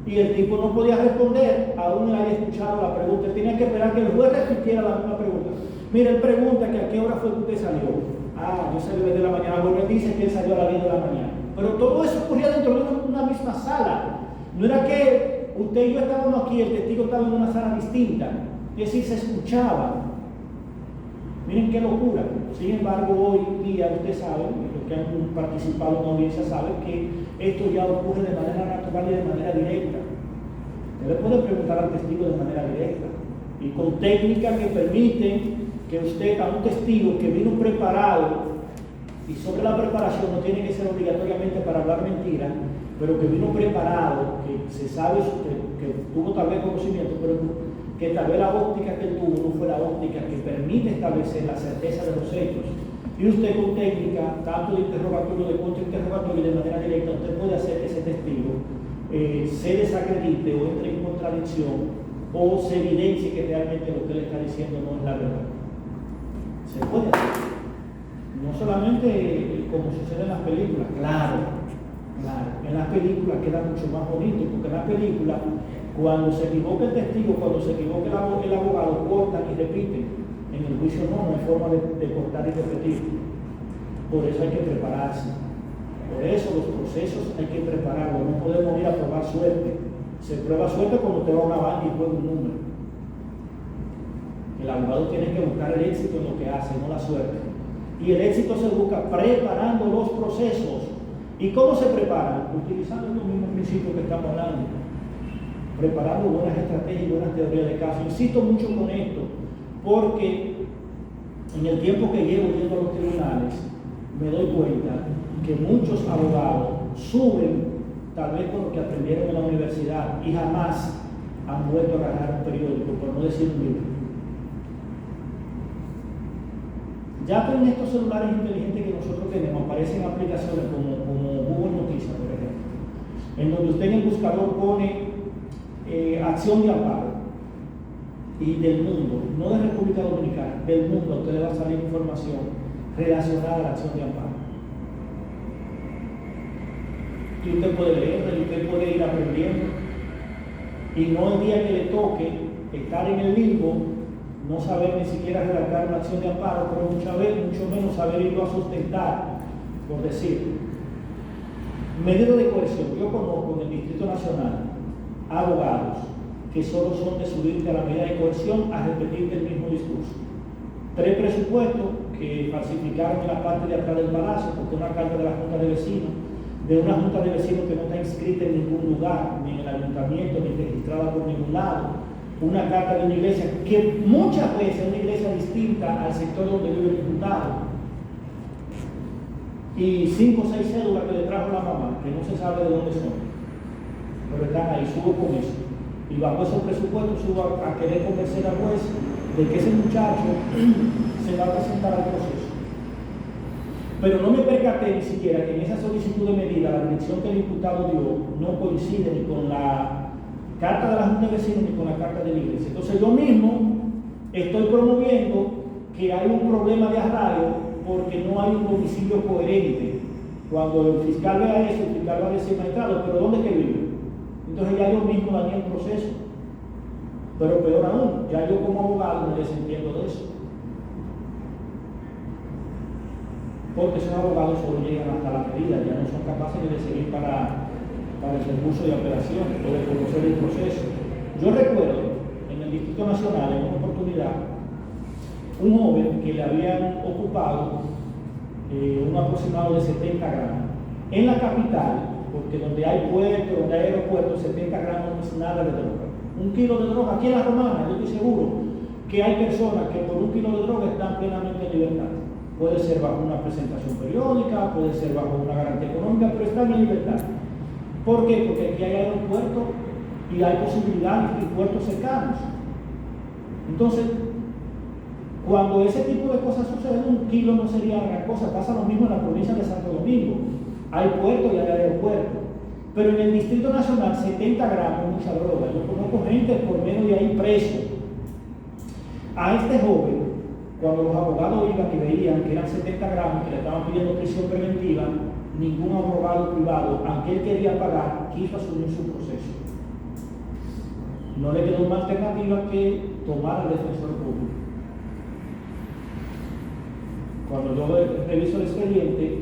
Y el tipo no podía responder, aún no había escuchado la pregunta. Él tenía que esperar que el juez repitiera la misma pregunta. Mira, él pregunta que a qué hora fue que usted salió. Ah, yo salí a las 10 de la mañana. Bueno, él dice que él salió a las 10 de la mañana. Pero todo eso ocurría dentro de una misma sala. No era que usted y yo estábamos aquí, el testigo estaba en una sala distinta. Es decir, se escuchaba. Miren qué locura. Sin embargo, hoy día usted sabe, los que han participado en una audiencia saben que esto ya ocurre de manera natural y de manera directa. Usted le puede preguntar al testigo de manera directa y con técnicas que permiten que usted, a un testigo que vino preparado, y sobre la preparación no tiene que ser obligatoriamente para hablar mentiras, pero que vino preparado, que se sabe, que tuvo tal vez conocimiento, pero que tal vez la óptica que él tuvo no fue la óptica que permite establecer la certeza de los hechos. Y usted, con técnica, tanto de interrogatorio, de contrainterrogatorio y de manera directa, usted puede hacer que ese testigo se desacredite o entre en contradicción o se evidencie que realmente lo que él está diciendo no es la verdad. Se puede hacer. No solamente como sucede en las películas, claro. En las películas queda mucho más bonito, porque en las películas, cuando se equivoca el testigo, cuando se equivoca el abogado, cortan y repiten. En el juicio no hay forma de cortar y repetir. Por eso hay que prepararse. Por eso los procesos hay que prepararlos. No podemos ir a probar suerte. Se prueba suerte cuando usted va a una banca y juega un número. El abogado tiene que buscar el éxito en lo que hace, no la suerte. Y el éxito se busca preparando los procesos. ¿Y cómo se preparan? Utilizando los mismos principios que estamos hablando. Preparando buenas estrategias y buenas teorías de caso. Insisto mucho con esto, porque en el tiempo que llevo yendo a los tribunales, me doy cuenta que muchos abogados suben tal vez con lo que aprendieron en la universidad y jamás han vuelto a agarrar un periódico, por no decir un libro. Ya con estos celulares inteligentes que nosotros tenemos, aparecen aplicaciones como Google Noticias, por ejemplo, en donde usted en el buscador pone acción de amparo, y del mundo, no de República Dominicana, del mundo, a usted le va a salir información relacionada a la acción de amparo. Y usted puede leerla, y usted puede ir aprendiendo, y no el día que le toque estar en el limbo, no saber ni siquiera redactar una acción de amparo, pero mucho menos saber irlo a sustentar, por decir. Medida de coerción. Yo conozco en el Distrito Nacional abogados que solo son de subirte a la medida de coerción a repetirte el mismo discurso. 3 presupuestos que falsificaron en la parte de atrás del palacio, porque una carta de la Junta de Vecinos de una junta de vecinos que no está inscrita en ningún lugar, ni en el ayuntamiento, ni registrada por ningún lado, una carta de una iglesia que muchas veces es una iglesia distinta al sector donde vive el diputado, y 5 o 6 cédulas que le trajo la mamá, que no se sabe de dónde son, pero están ahí, subo con eso, y bajo esos presupuestos subo a querer convencer al juez de que ese muchacho se va a presentar al proceso. Pero no me percaté ni siquiera que en esa solicitud de medida la dirección que el imputado dio no coincide ni con la carta de la Junta de Vecinos ni con la carta de la iglesia. Entonces yo mismo estoy promoviendo que hay un problema de arraigo porque no hay un domicilio coherente. Cuando el fiscal vea eso, el fiscal va a decir, magistrado, ¿pero dónde es que vive? Entonces ya yo mismo dañé el proceso. Pero peor aún, ya yo como abogado me desentiendo de eso. Porque esos abogados solo llegan hasta la medida, ya no son capaces de seguir para el recurso de apelación o de conocer el proceso. Yo recuerdo en el Distrito Nacional, en una oportunidad, un joven que le habían ocupado un aproximado de 70 gramos. En la capital, porque donde hay puerto, donde hay aeropuerto, 70 gramos no es nada de droga. 1 kilo de droga, aquí en La Romana, yo estoy seguro que hay personas que por 1 kilo de droga están plenamente en libertad. Puede ser bajo una presentación periódica, puede ser bajo una garantía económica, pero están en libertad. ¿Por qué? Porque aquí hay aeropuertos y hay posibilidades de puertos cercanos. Entonces, cuando ese tipo de cosas suceden, 1 kilo no sería gran cosa. Pasa lo mismo en la provincia de Santo Domingo. Hay puertos y hay aeropuertos. Pero en el Distrito Nacional, 70 gramos es mucha droga. Yo conozco gente por menos de ahí preso. A este joven, cuando los abogados iban y veían que eran 70 gramos, que le estaban pidiendo prisión preventiva, ningún abogado privado, aunque él quería pagar, quiso asumir su proceso. No le quedó más alternativa que tomar al defensor público. Cuando yo reviso el expediente,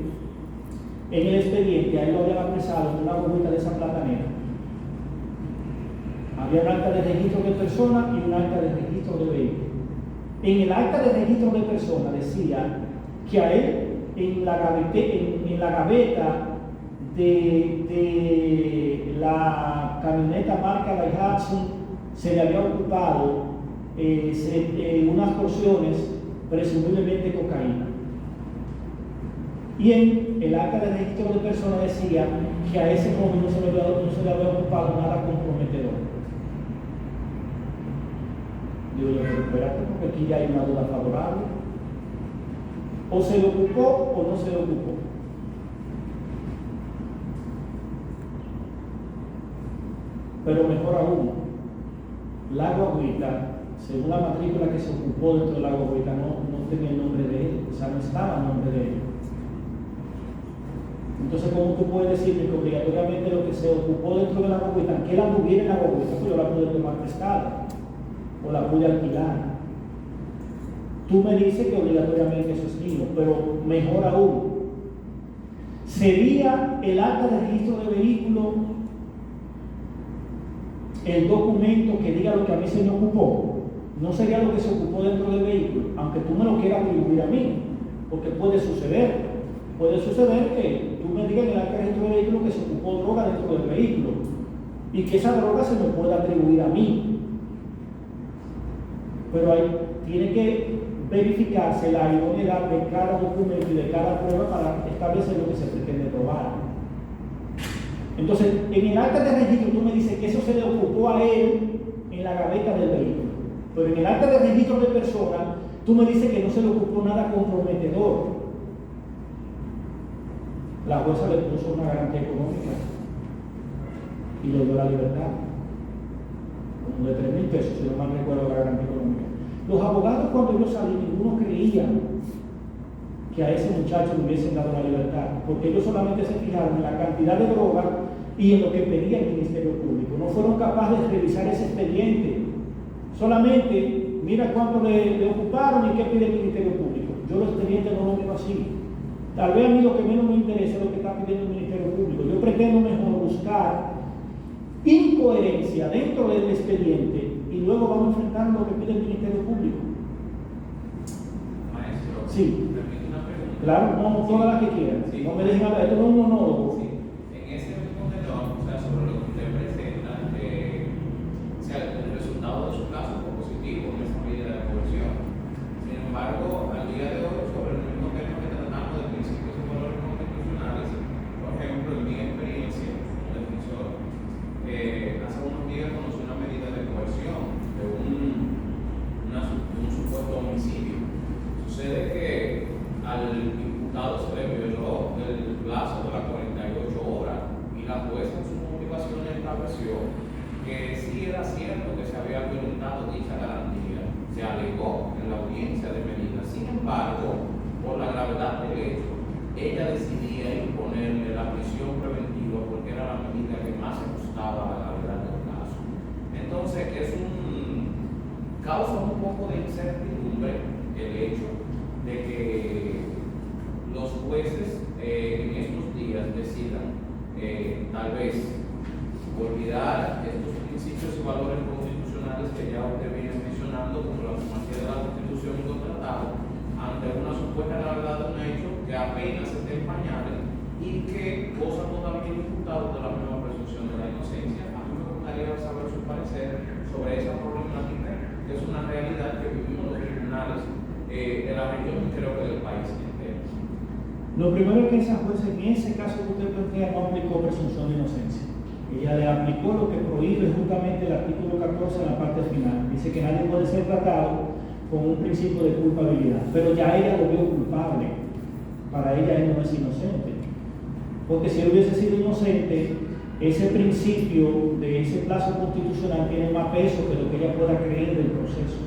en el expediente a él lo habían apresado en una bobita de esa platanera. Había un acta de registro de persona y un acta de registro de vehículo. En el acta de registro de persona decía que a él en la gaveta de la camioneta marca Daihatsu se le había ocupado unas porciones, presumiblemente cocaína. Y en el acta de registro de persona decía que a ese joven no se le había ocupado nada comprometedor. Digo yo, pero espérate, porque aquí ya hay una duda favorable. O se le ocupó o no se le ocupó. Pero mejor aún, la guaguita, según la matrícula que se ocupó dentro de la guaguita, no tenía el nombre de él, o sea, no estaba el nombre de él. Entonces, ¿cómo tú puedes decirme que obligatoriamente lo que se ocupó dentro de la guaguita, que él anduviera en la guaguita, pues yo la pude tomar prestada o la pude alquilar? Tú me dices que obligatoriamente eso es mío, pero mejor aún, ¿sería el acta de registro de vehículo el documento que diga lo que a mí se me ocupó? No sería lo que se ocupó dentro del vehículo, aunque tú me lo quieras atribuir a mí, porque puede suceder. Puede suceder que tú me digas en el acta de registro de vehículo que se ocupó droga dentro del vehículo y que esa droga se me pueda atribuir a mí. Pero ahí tiene que verificarse la idoneidad de cada documento y de cada prueba para establecer lo que se pretende probar. Entonces, en el acta de registro tú me dices que eso se le ocupó a él en la gaveta del vehículo, pero en el acta de registro de persona tú me dices que no se le ocupó nada comprometedor. La jueza le puso una garantía económica y le dio la libertad, como de 3,000 pesos, si no mal recuerdo la garantía económica. Los abogados, cuando yo salí, ninguno creían que a ese muchacho le hubiesen dado la libertad, porque ellos solamente se fijaron en la cantidad de droga y en lo que pedía el Ministerio Público. No fueron capaces de revisar ese expediente. Solamente mira cuánto le ocuparon y qué pide el Ministerio Público. Yo los expedientes no lo veo así. Tal vez a mí lo que menos me interesa es lo que está pidiendo el Ministerio Público. Yo pretendo mejor buscar incoherencia dentro del expediente y luego vamos a enfrentar lo que pide el Ministerio Público. Maestro, sí. permite una pregunta. Claro, no, todas las que quieran. Sí. No me dejen hablar, esto no es un monólogo. Sí. a la gravedad del caso. Entonces, causa un poco de incertidumbre el hecho de que los jueces en estos días decidan tal vez olvidar estos principios y valores constitucionales que ya usted viene mencionando, como la primacía de la Constitución y los tratados, ante una supuesta gravedad de un hecho que apenas está en pañales y que goza todavía el imputado de la misma presunción de la inocencia. A mí me gustaría saber su parecer sobre esa problemática, que es una realidad que vivimos los tribunales de la región y creo que del país entero. Lo primero es que esa jueza, en ese caso que usted plantea, no aplicó presunción de inocencia. Ella le aplicó lo que prohíbe justamente el artículo 14 en la parte final. Dice que nadie puede ser tratado con un principio de culpabilidad, pero ya ella lo vio culpable. Para ella él no es inocente. Porque si él hubiese sido inocente, ese principio de ese plazo constitucional tiene más peso que lo que ella pueda creer del proceso.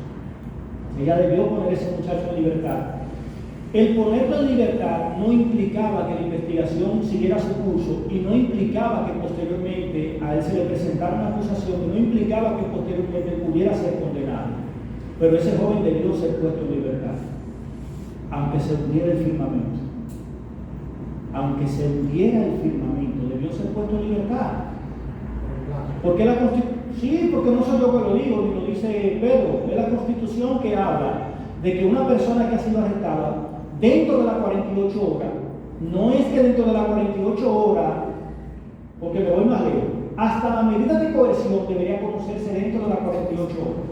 Ella debió poner a ese muchacho en libertad. El ponerlo en libertad no implicaba que la investigación siguiera su curso y no implicaba que posteriormente a él se le presentara una acusación, y no implicaba que posteriormente pudiera ser condenado. Pero ese joven debió ser puesto en libertad, aunque se hundiera el firmamento. Aunque se hundiera el firmamento, debió ser puesto en libertad. Porque la Constitución, sí, porque no soy yo que lo digo, ni lo dice Pedro, es la Constitución que habla de que una persona que ha sido arrestada dentro de las 48 horas, no es que dentro de las 48 horas, porque me voy más lejos, hasta la medida de coerción debería conocerse dentro de las 48 horas.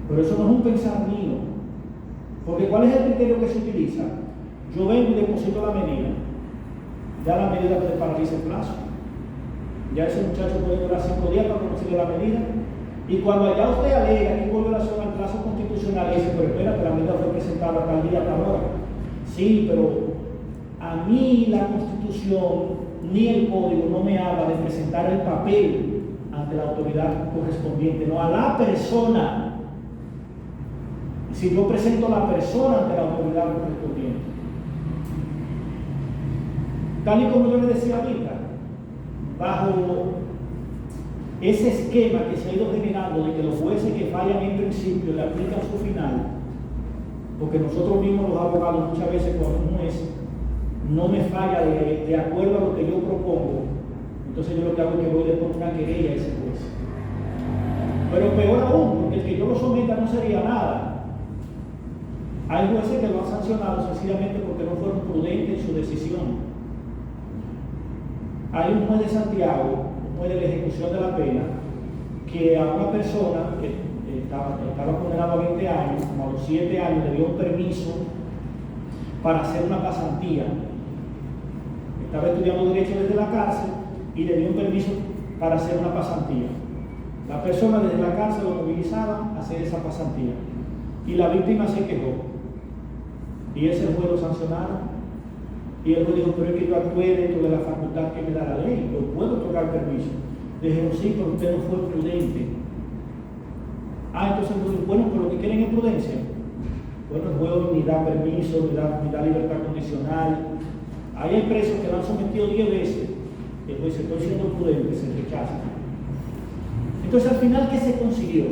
Pero eso no es un pensar mío, porque ¿cuál es el criterio que se utiliza? Yo vengo y deposito la medida, ya la medida te paraliza el plazo, ya ese muchacho puede durar 5 días para conocerle la medida, y cuando allá usted alega que hubo violación al plazo constitucional, dice, pero espérate, la medida fue presentada tal día, tal hora. Sí, pero a mí la Constitución ni el Código no me habla de presentar el papel ante la autoridad correspondiente, no a la persona. Si yo presento a la persona ante la autoridad correspondiente, tal y como yo le decía ahorita, bajo ese esquema que se ha ido generando de que los jueces que fallan en principio le aplican su final, porque nosotros mismos los abogados muchas veces cuando un juez no me falla de acuerdo a lo que yo propongo, entonces yo lo que hago es que voy y le pongo una querella a ese juez. Pero peor aún, porque el que yo lo someta no sería nada. Hay jueces que lo han sancionado sencillamente porque no fueron prudentes en su decisión. Hay un juez de Santiago, un juez de la ejecución de la pena, que a una persona que estaba condenada a 20 años, como a los 7 años, le dio un permiso para hacer una pasantía. Estaba estudiando Derecho desde la cárcel y le dio un permiso para hacer una pasantía. La persona desde la cárcel lo movilizaba a hacer esa pasantía. Y la víctima se quejó. Y ese juez lo sancionaron. Y el juez dijo, pero es que yo actué dentro de la facultad que me da la ley, yo puedo tocar permiso. Le dijeron, sí, pero usted no fue prudente. Entonces, bueno, pero lo que quieren es prudencia. Bueno, el juez ni da permiso, ni da libertad condicional. Hay presos que lo han sometido 10 veces. Y el juez dice, estoy siendo prudente, se rechaza. Entonces, al final, ¿qué se consiguió?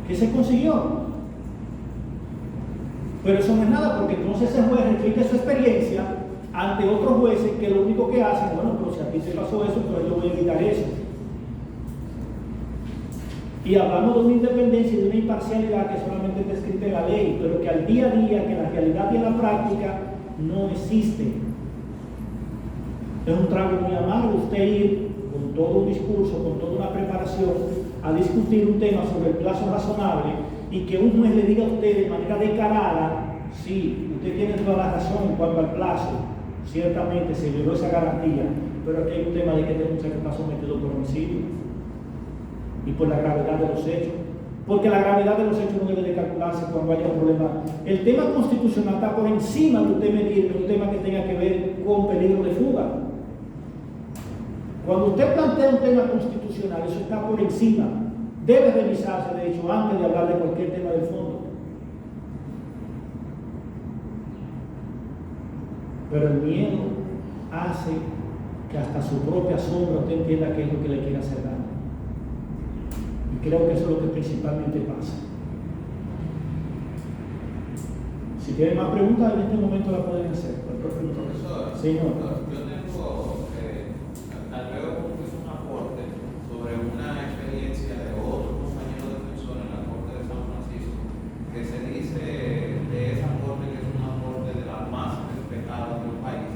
¿Qué se consiguió? Pero eso no es nada, porque entonces ese juez repite su experiencia ante otros jueces que lo único que hacen, bueno, pero si a ti te pasó eso, pues yo voy a evitar eso. Y hablamos de una independencia y de una imparcialidad que solamente está escrita en la ley, pero que al día a día, que en la realidad y en la práctica, no existe. Es un trago muy amargo usted ir con todo un discurso, con toda una preparación, a discutir un tema sobre el plazo razonable y que un juez le diga a usted de manera descarada, sí, usted tiene toda la razón en cuanto al plazo, ciertamente se violó esa garantía, pero aquí hay un tema de que este muchacho está sometido por homicidio y por la gravedad de los hechos, porque la gravedad de los hechos no debe de calcularse cuando haya un problema. El tema constitucional está por encima de usted medirme un tema que tenga que ver con peligro de fuga. Cuando usted plantea un tema constitucional, eso está por encima. Debe revisarse, de hecho, antes de hablar de cualquier tema del fondo. Pero el miedo hace que hasta su propia sombra usted entienda qué es lo que le quiere hacer daño. Y creo que eso es lo que principalmente pasa. Si tienen más preguntas, en este momento la pueden hacer. Profesor, señor. Yo tengo, tal vez es un aporte sobre una experiencia de otro compañero defensor en la Corte de San Francisco, que se dice de esa corte que es una corte de las más respetadas del país.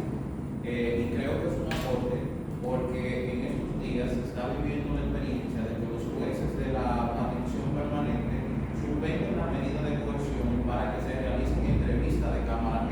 Y creo que es un aporte porque en estos días se está viviendo la experiencia de que los jueces de la atención permanente suspenden la medida de coerción para que se realicen entrevistas de cámara.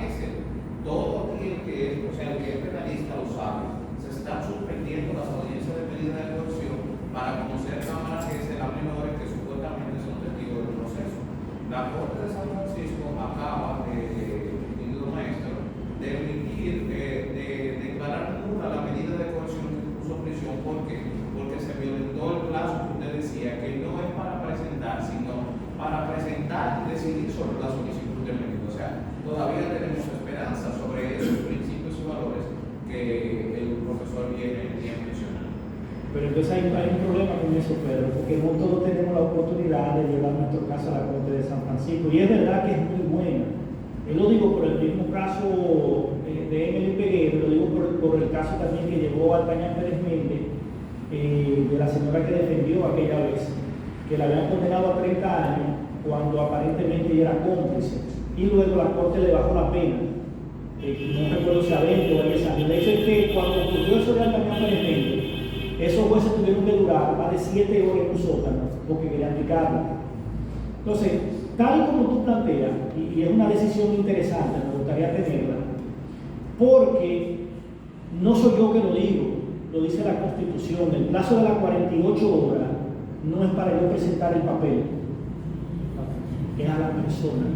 Todo aquel que es, o sea, el que es penalista lo sabe. Se están suspendiendo las audiencias de medida de coerción para conocer cámaras que se las menores que supuestamente son testigos del proceso. La Corte de San Francisco acaba, querido maestro, de emitir, de declarar nula la medida de coerción que puso prisión. ¿Por qué? Porque se violentó el plazo que usted decía, que no es para presentar, sino para presentar y decidir sobre la solicitud de medida. O sea, todavía tenemos esperanza sobre esos principios y valores que el profesor viene mencionando. Pero entonces hay un problema con eso, Pedro, porque no todos tenemos la oportunidad de llevar nuestro caso a la Corte de San Francisco, y es verdad que es muy buena. Yo lo digo por el mismo caso de Emily Peguero, lo digo por el caso también que llevó a Tania Pérez Méndez, de la señora que defendió aquella vez, que la habían condenado a 30 años cuando aparentemente ella era cómplice, y luego la Corte le bajó la pena. No recuerdo si a 20 o a 10 años. De hecho es que cuando ocurrió eso de Tania Pérez Méndez, esos jueces tuvieron que durar más de 7 horas en un sótano porque querían picarla. Entonces, tal y como tú planteas, y es una decisión interesante, me gustaría tenerla, porque no soy yo que lo digo, lo dice la Constitución, el plazo de las 48 horas no es para yo presentar el papel, es a la persona,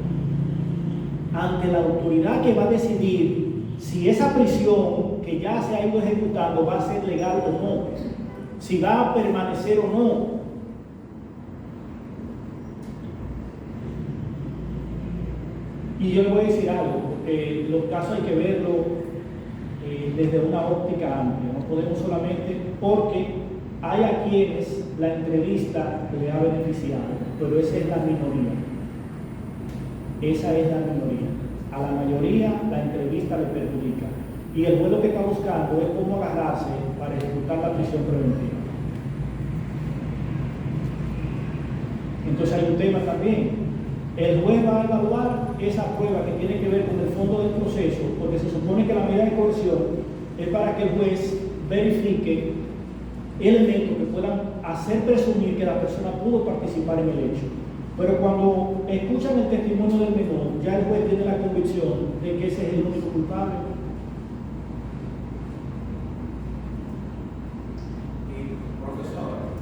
ante la autoridad que va a decidir si esa prisión que ya se ha ido ejecutando va a ser legal o no, si va a permanecer o no. Y yo le voy a decir algo, los casos hay que verlo desde una óptica amplia, no podemos solamente, porque hay a quienes la entrevista le ha beneficiado, pero esa es la minoría. Esa es la minoría. A la mayoría la entrevista le perjudica. Y el juez lo que está buscando es cómo agarrarse para ejecutar la prisión preventiva. Entonces hay un tema también. El juez va a evaluar esa prueba que tiene que ver con el fondo del proceso, porque se supone que la medida de coerción es para que el juez verifique elementos que puedan hacer presumir que la persona pudo participar en el hecho. Pero cuando escuchan el testimonio del menor, ya el juez tiene la convicción de que ese es el único culpable. Y profesor,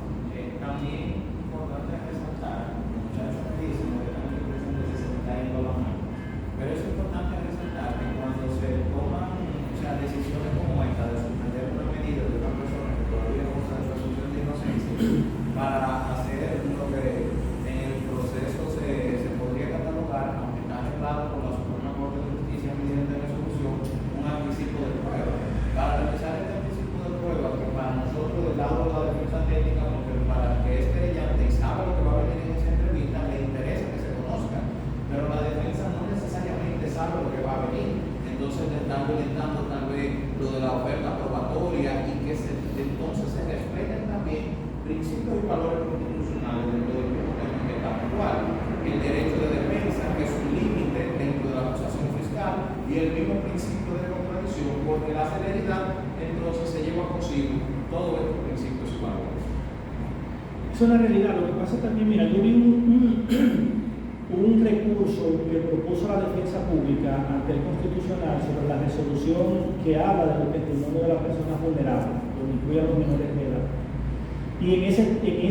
también importante resaltar, muchachos me dicen que están presentes se está yendo la mano, pero es importante resaltar que cuando se toman decisiones como esta de suspender una medida de una persona que todavía goza de su asunción de inocencia para hacer lo que en el proceso se podría catalogar, aunque está arreglado por la Suprema Corte de Justicia mediante resolución, un anticipo de prueba. Para realizar este anticipo de prueba, que para nosotros del lado de la defensa técnica, porque para el que es querellante y sabe lo que va a venir en esa entrevista, le interesa que se conozca, pero la defensa no necesariamente sabe lo que va a venir. Entonces le están violentando tal vez lo de la oferta probatoria y que entonces se respeten también principios y valores constitucionales dentro del mismo tema que está actual. El derecho de defensa, que es un límite dentro de la acusación fiscal, y el mismo principio de contradicción, porque la celeridad entonces se lleva consigo todos estos principios y valores. Es una realidad. Lo que pasa también, mira, yo vi un recurso que propuso la defensa pública ante el Constitucional sobre la resolución que habla de los testimonios de las personas vulnerables, donde incluye a los menores de edad. Y en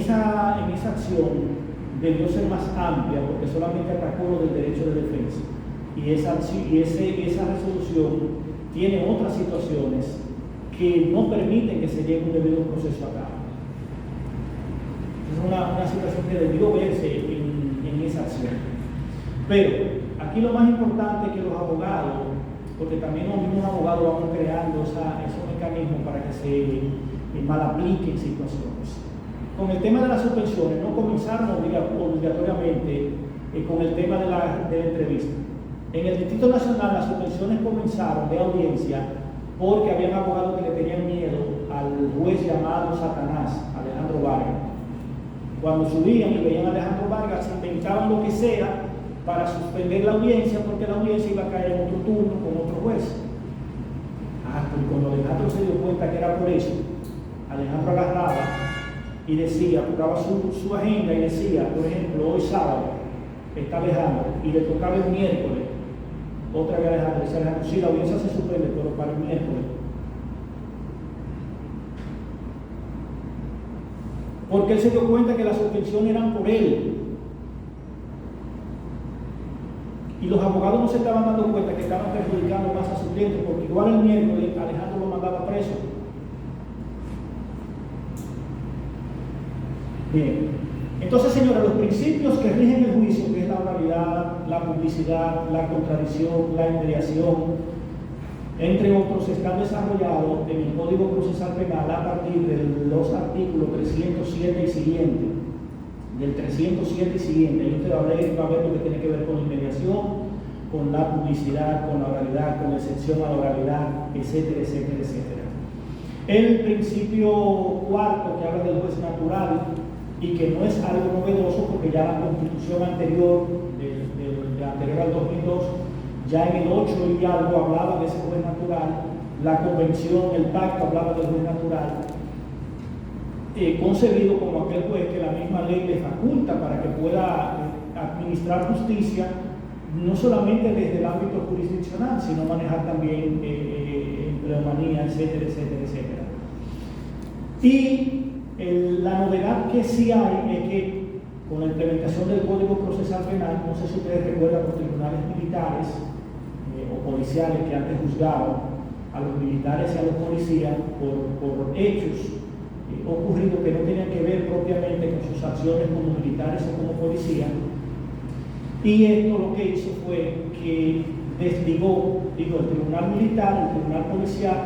esa acción debió ser más amplia porque solamente atacó lo del derecho de defensa. Y esa resolución tiene otras situaciones que no permiten que se lleve un debido proceso a cabo. Es una situación que debió verse en esa acción. Pero aquí lo más importante es que los abogados, porque también los mismos abogados vamos creando esos mecanismos para que se mal apliquen situaciones. Con el tema de las suspensiones, no comenzaron obligatoriamente con el tema de la entrevista. En el Distrito Nacional las suspensiones comenzaron de audiencia porque habían abogados que le tenían miedo al juez llamado Satanás, Alejandro Vargas. Cuando subían y veían a Alejandro Vargas, se inventaban lo que sea para suspender la audiencia, porque la audiencia iba a caer en otro turno con otro juez. Pues cuando Alejandro se dio cuenta que era por eso, Alejandro agarraba y decía, buscaba su agenda y decía, por ejemplo, hoy sábado está Alejandro y le tocaba el miércoles, otra vez Alejandro, decía Alejandro, sí, la audiencia se suspende, pero para el miércoles. Porque él se dio cuenta que las suspensiones eran por él. Y los abogados no se estaban dando cuenta que estaban perjudicando más a su cliente, porque igual el miércoles Alejandro lo mandaba preso. Bien. Entonces, señora, los principios que rigen el juicio, que es la oralidad, la publicidad, la contradicción, la inmediación, entre otros, están desarrollados en el Código Procesal Penal a partir de los artículos 307 y siguiente. Del 307 y siguiente, y usted va a ver lo que tiene que ver con la inmediación, con la publicidad, con la oralidad, con la excepción a la oralidad, etcétera, etcétera, etcétera. El principio cuarto, que habla del juez natural, y que no es algo novedoso porque ya la Constitución anterior, anterior al 2002, ya en el 8 y algo hablaba de ese juez natural, la Convención, el Pacto hablaba del juez natural, concebido como aquel juez que la misma ley le faculta para que pueda administrar justicia, no solamente desde el ámbito jurisdiccional, sino manejar también empleomanía, etcétera, etcétera, etcétera. Y la novedad que sí hay es que con la implementación del Código Procesal Penal, no sé si ustedes recuerdan los tribunales militares o policiales que antes juzgaban a los militares y a los policías por hechos ocurridos que no tenían que ver propiamente con sus acciones como militares o como policías. Y esto lo que hizo fue que desligó, el tribunal militar, el tribunal policial,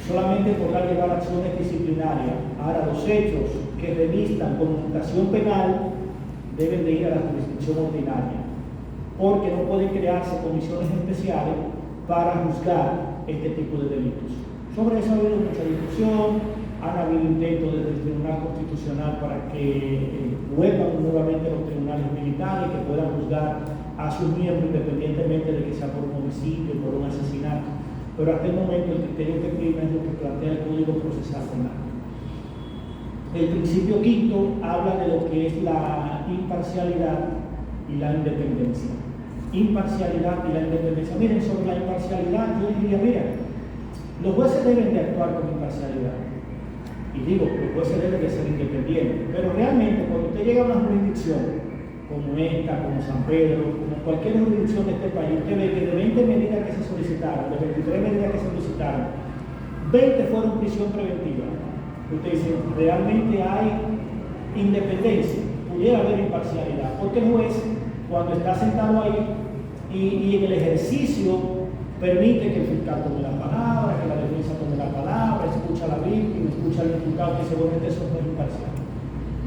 solamente podrá llevar acciones disciplinarias. Ahora, los hechos que revistan conmutación penal deben de ir a la jurisdicción ordinaria, porque no pueden crearse comisiones especiales para juzgar este tipo de delitos. Sobre eso ha habido mucha discusión, han habido intentos desde el Tribunal Constitucional para que vuelvan nuevamente los tribunales militares, que puedan juzgar a sus miembros independientemente de que sea por un homicidio, por un asesinato. Pero hasta el momento el criterio que prima es lo que plantea el Código Procesal Penal. El principio quinto habla de lo que es la imparcialidad y la independencia. Imparcialidad y la independencia. Miren, sobre la imparcialidad yo diría, mira, los jueces deben de actuar con imparcialidad. Y digo, los jueces deben de ser independientes. Pero realmente cuando usted llega a una jurisdicción como esta, como San Pedro, como cualquier jurisdicción de este país, usted ve que de 20 medidas que se solicitaron, de 23 medidas que se solicitaron, 20 fueron prisión preventiva. Usted dice, realmente hay independencia, pudiera haber imparcialidad, porque el juez, cuando está sentado ahí y en el ejercicio, permite que el fiscal tome la palabra, que la defensa tome la palabra, escucha a la víctima, escucha al imputado, que seguramente eso no es imparcial.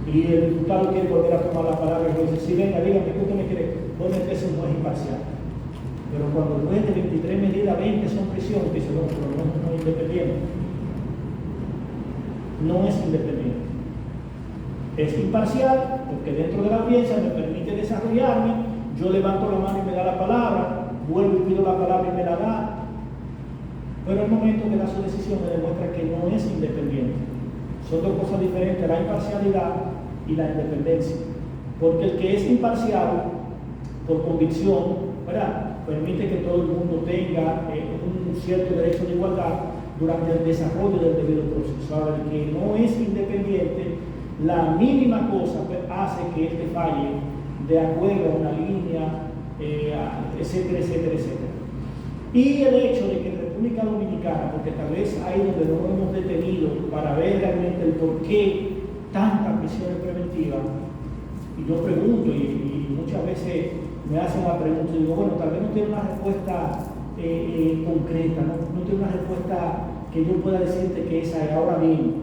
Y el imputado quiere volver a tomar la palabra y le dice, sí, venga, dígame, ¿qué usted me quiere? ¿Dónde es un juez imparcial? Pero cuando el juez de 23 medidas, 20 son prisión, dice, no, pero no es independiente. No es independiente. Es imparcial porque dentro de la audiencia me permite desarrollarme, yo levanto la mano y me da la palabra, vuelvo y pido la palabra y me la da. Pero el momento que da su decisión me demuestra que no es independiente. Son dos cosas diferentes, la imparcialidad y la independencia. Porque el que es imparcial, por convicción, ¿verdad?, permite que todo el mundo tenga un cierto derecho de igualdad durante el desarrollo del debido proceso. Ahora, el que no es independiente, la mínima cosa hace que éste falle de acuerdo a una línea, etcétera, etcétera, etcétera. Y el hecho de que en República Dominicana, porque tal vez ahí donde no hemos detenido para ver realmente el por qué tantas prisiones preventivas, y yo pregunto, y muchas veces me hacen la pregunta, y digo, bueno, tal vez no tiene una respuesta concreta, no tiene una respuesta que yo pueda decirte que esa es. Ahora bien,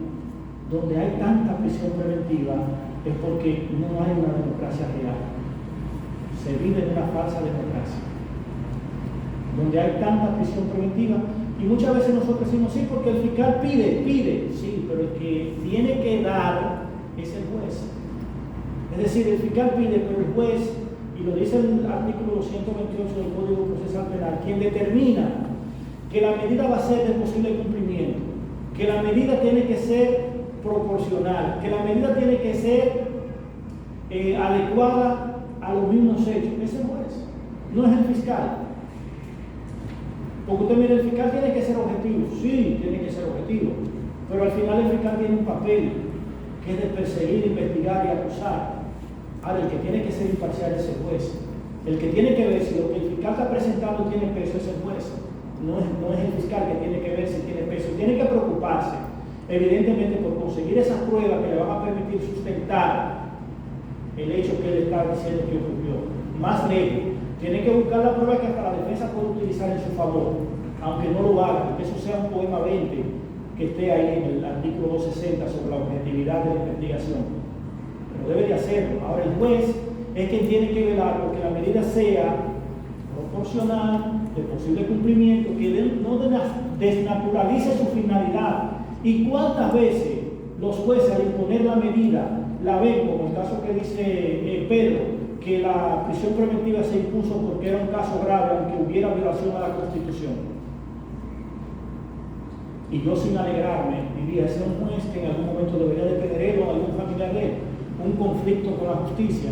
donde hay tanta prisión preventiva es porque no hay una democracia real. Se vive en una falsa democracia. Donde hay tanta prisión preventiva, y muchas veces nosotros decimos, sí, porque el fiscal pide, sí, pero el que tiene que dar es el juez. Es decir, el fiscal pide, pero el juez, y lo dice el artículo 228 del Código Procesal Penal, quien determina que la medida va a ser de posible cumplimiento, que la medida tiene que ser proporcional, que la medida tiene que ser adecuada a los mismos hechos, es el juez, no es el fiscal. Porque usted mire, el fiscal tiene que ser objetivo, sí, tiene que ser objetivo, pero al final el fiscal tiene un papel que es de perseguir, investigar y acusar. Ahora, el que tiene que ser imparcial es el juez. El que tiene que ver si lo que el fiscal está presentando tiene peso es el juez. No es el fiscal que tiene que ver si tiene peso. Tiene que preocuparse, evidentemente, por conseguir esas pruebas que le van a permitir sustentar el hecho que él está diciendo que ocurrió. Más lejos, tiene que buscar la prueba que hasta la defensa puede utilizar en su favor, aunque no lo haga, porque eso sea un poema 20 que esté ahí en el artículo 260 sobre la objetividad de la investigación. Pero debe de hacerlo. Ahora, el juez es quien tiene que velar porque la medida sea proporcional, de posible cumplimiento, que no desnaturalice su finalidad. ¿Y cuántas veces los jueces, al imponer la medida, la ven, como el caso que dice Pedro, que la prisión preventiva se impuso porque era un caso grave, aunque hubiera violación a la Constitución? Y yo, sin alegrarme, diría, ese es un juez que en algún momento debería de tener él o algún familiar de él un conflicto con la justicia,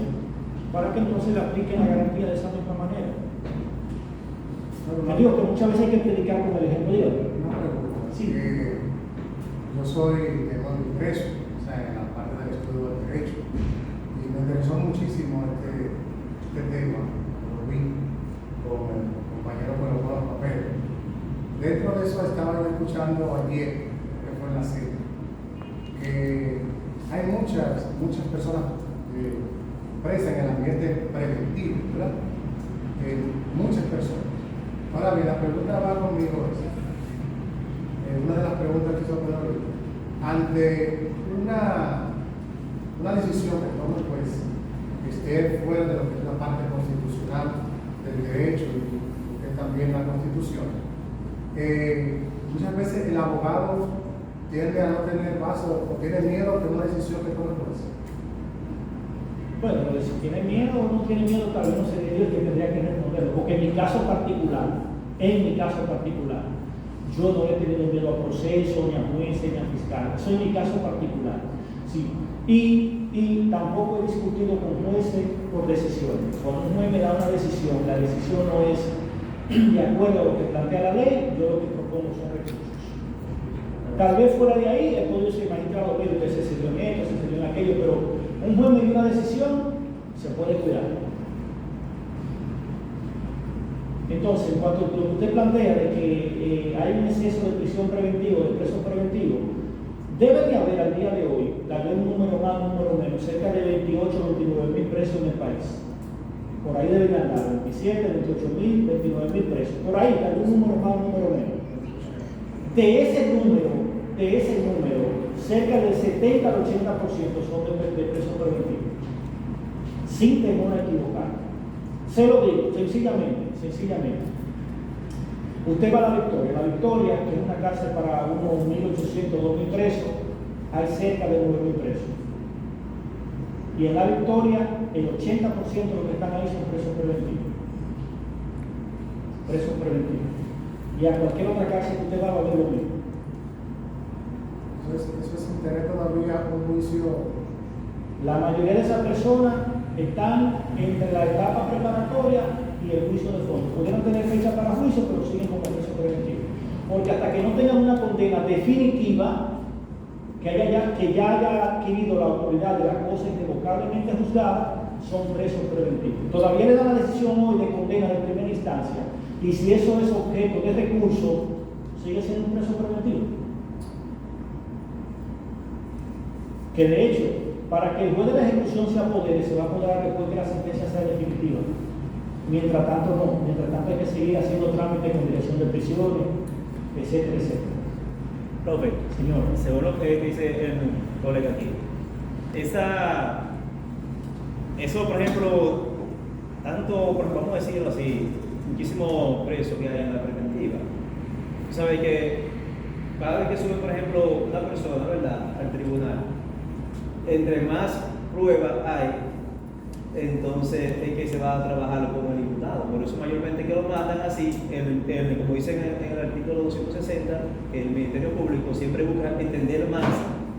para que entonces le apliquen la garantía de esa misma manera. Digo que muchas veces hay que predicar con el ejemplo de Dios. Una pregunta. Sí. Yo soy de ingreso, o sea, en la parte del estudio del derecho, y me interesó muchísimo este tema, lo vi con el compañero con los buenos papeles. Dentro de eso estaba escuchando ayer, que fue en la cena, que hay muchas personas presas en el ambiente preventivo, ¿verdad? Muchas personas. Ahora bien, la pregunta va conmigo es, una de las preguntas que hizo Pedro, ante una decisión que tome el juez, que esté fuera de lo que es la parte constitucional del derecho y lo que es también la Constitución, muchas veces el abogado tiende a no tener paso o tiene miedo de una decisión que tome el juez. Bueno, pero si tiene miedo o no tiene miedo, tal vez no sería yo el que tendría que responderlo, porque en mi caso particular, yo no he tenido miedo a proceso, ni a jueces, ni a fiscal. Eso es mi caso particular. Sí. Y tampoco he discutido con jueces por decisiones. Cuando un juez me da una decisión, la decisión no es de acuerdo a lo que plantea la ley, yo lo que propongo son recursos. Tal vez fuera de ahí, he podido ser magistrado, pero que se cedió en esto, se cedió en aquello, pero un juez me dio una decisión, se puede cuidar. Entonces, en cuanto a lo que usted plantea de que hay un exceso de prisión preventiva, de presos preventivos, debe de haber al día de hoy, tal vez un número más, un número menos, cerca de 28 o 29 mil presos en el país. Por ahí deben andar 27, 28 mil, 29 mil presos. Por ahí, tal vez un número más, un número menos. De ese número, cerca del 70 al 80% son de presos preventivos. Sin temor a equivocar. Se lo digo, sencillamente. Usted va a La Victoria, que es una cárcel para unos 1.800, 2.000 presos, hay cerca de 9.000 presos. Y en La Victoria, el 80% de los que están ahí son presos preventivos. Y a cualquier otra cárcel que usted va a ver lo mismo. Eso es sin tener todavía un juicio. La mayoría de esas personas están entre la etapa preparatoria y el juicio de fondo. Pudieron tener fecha para juicio, pero siguen como preso preventivo. Porque hasta que no tengan una condena definitiva, que ya haya adquirido la autoridad de la cosa irrevocablemente juzgada, son presos preventivos. Todavía le dan la decisión hoy de condena de primera instancia, y si eso es objeto de recurso, sigue siendo un preso preventivo. Que de hecho, para que el juez de la ejecución se apodere, se va a apoderar después que la sentencia sea definitiva. Mientras tanto no, mientras tanto hay que seguir haciendo trámites con dirección de prisiones, etcétera, etcétera. Profe, Señor. según lo que dice el colega aquí, eso por ejemplo, vamos a decirlo así, muchísimos presos que hay en la preventiva. Tú sabes que cada vez que sube, por ejemplo, una persona, ¿verdad?, al tribunal, entre más pruebas hay, entonces es que se va a trabajar con el imputado. Por eso mayormente que lo matan así, como dice en el artículo 260, el Ministerio Público siempre busca entender más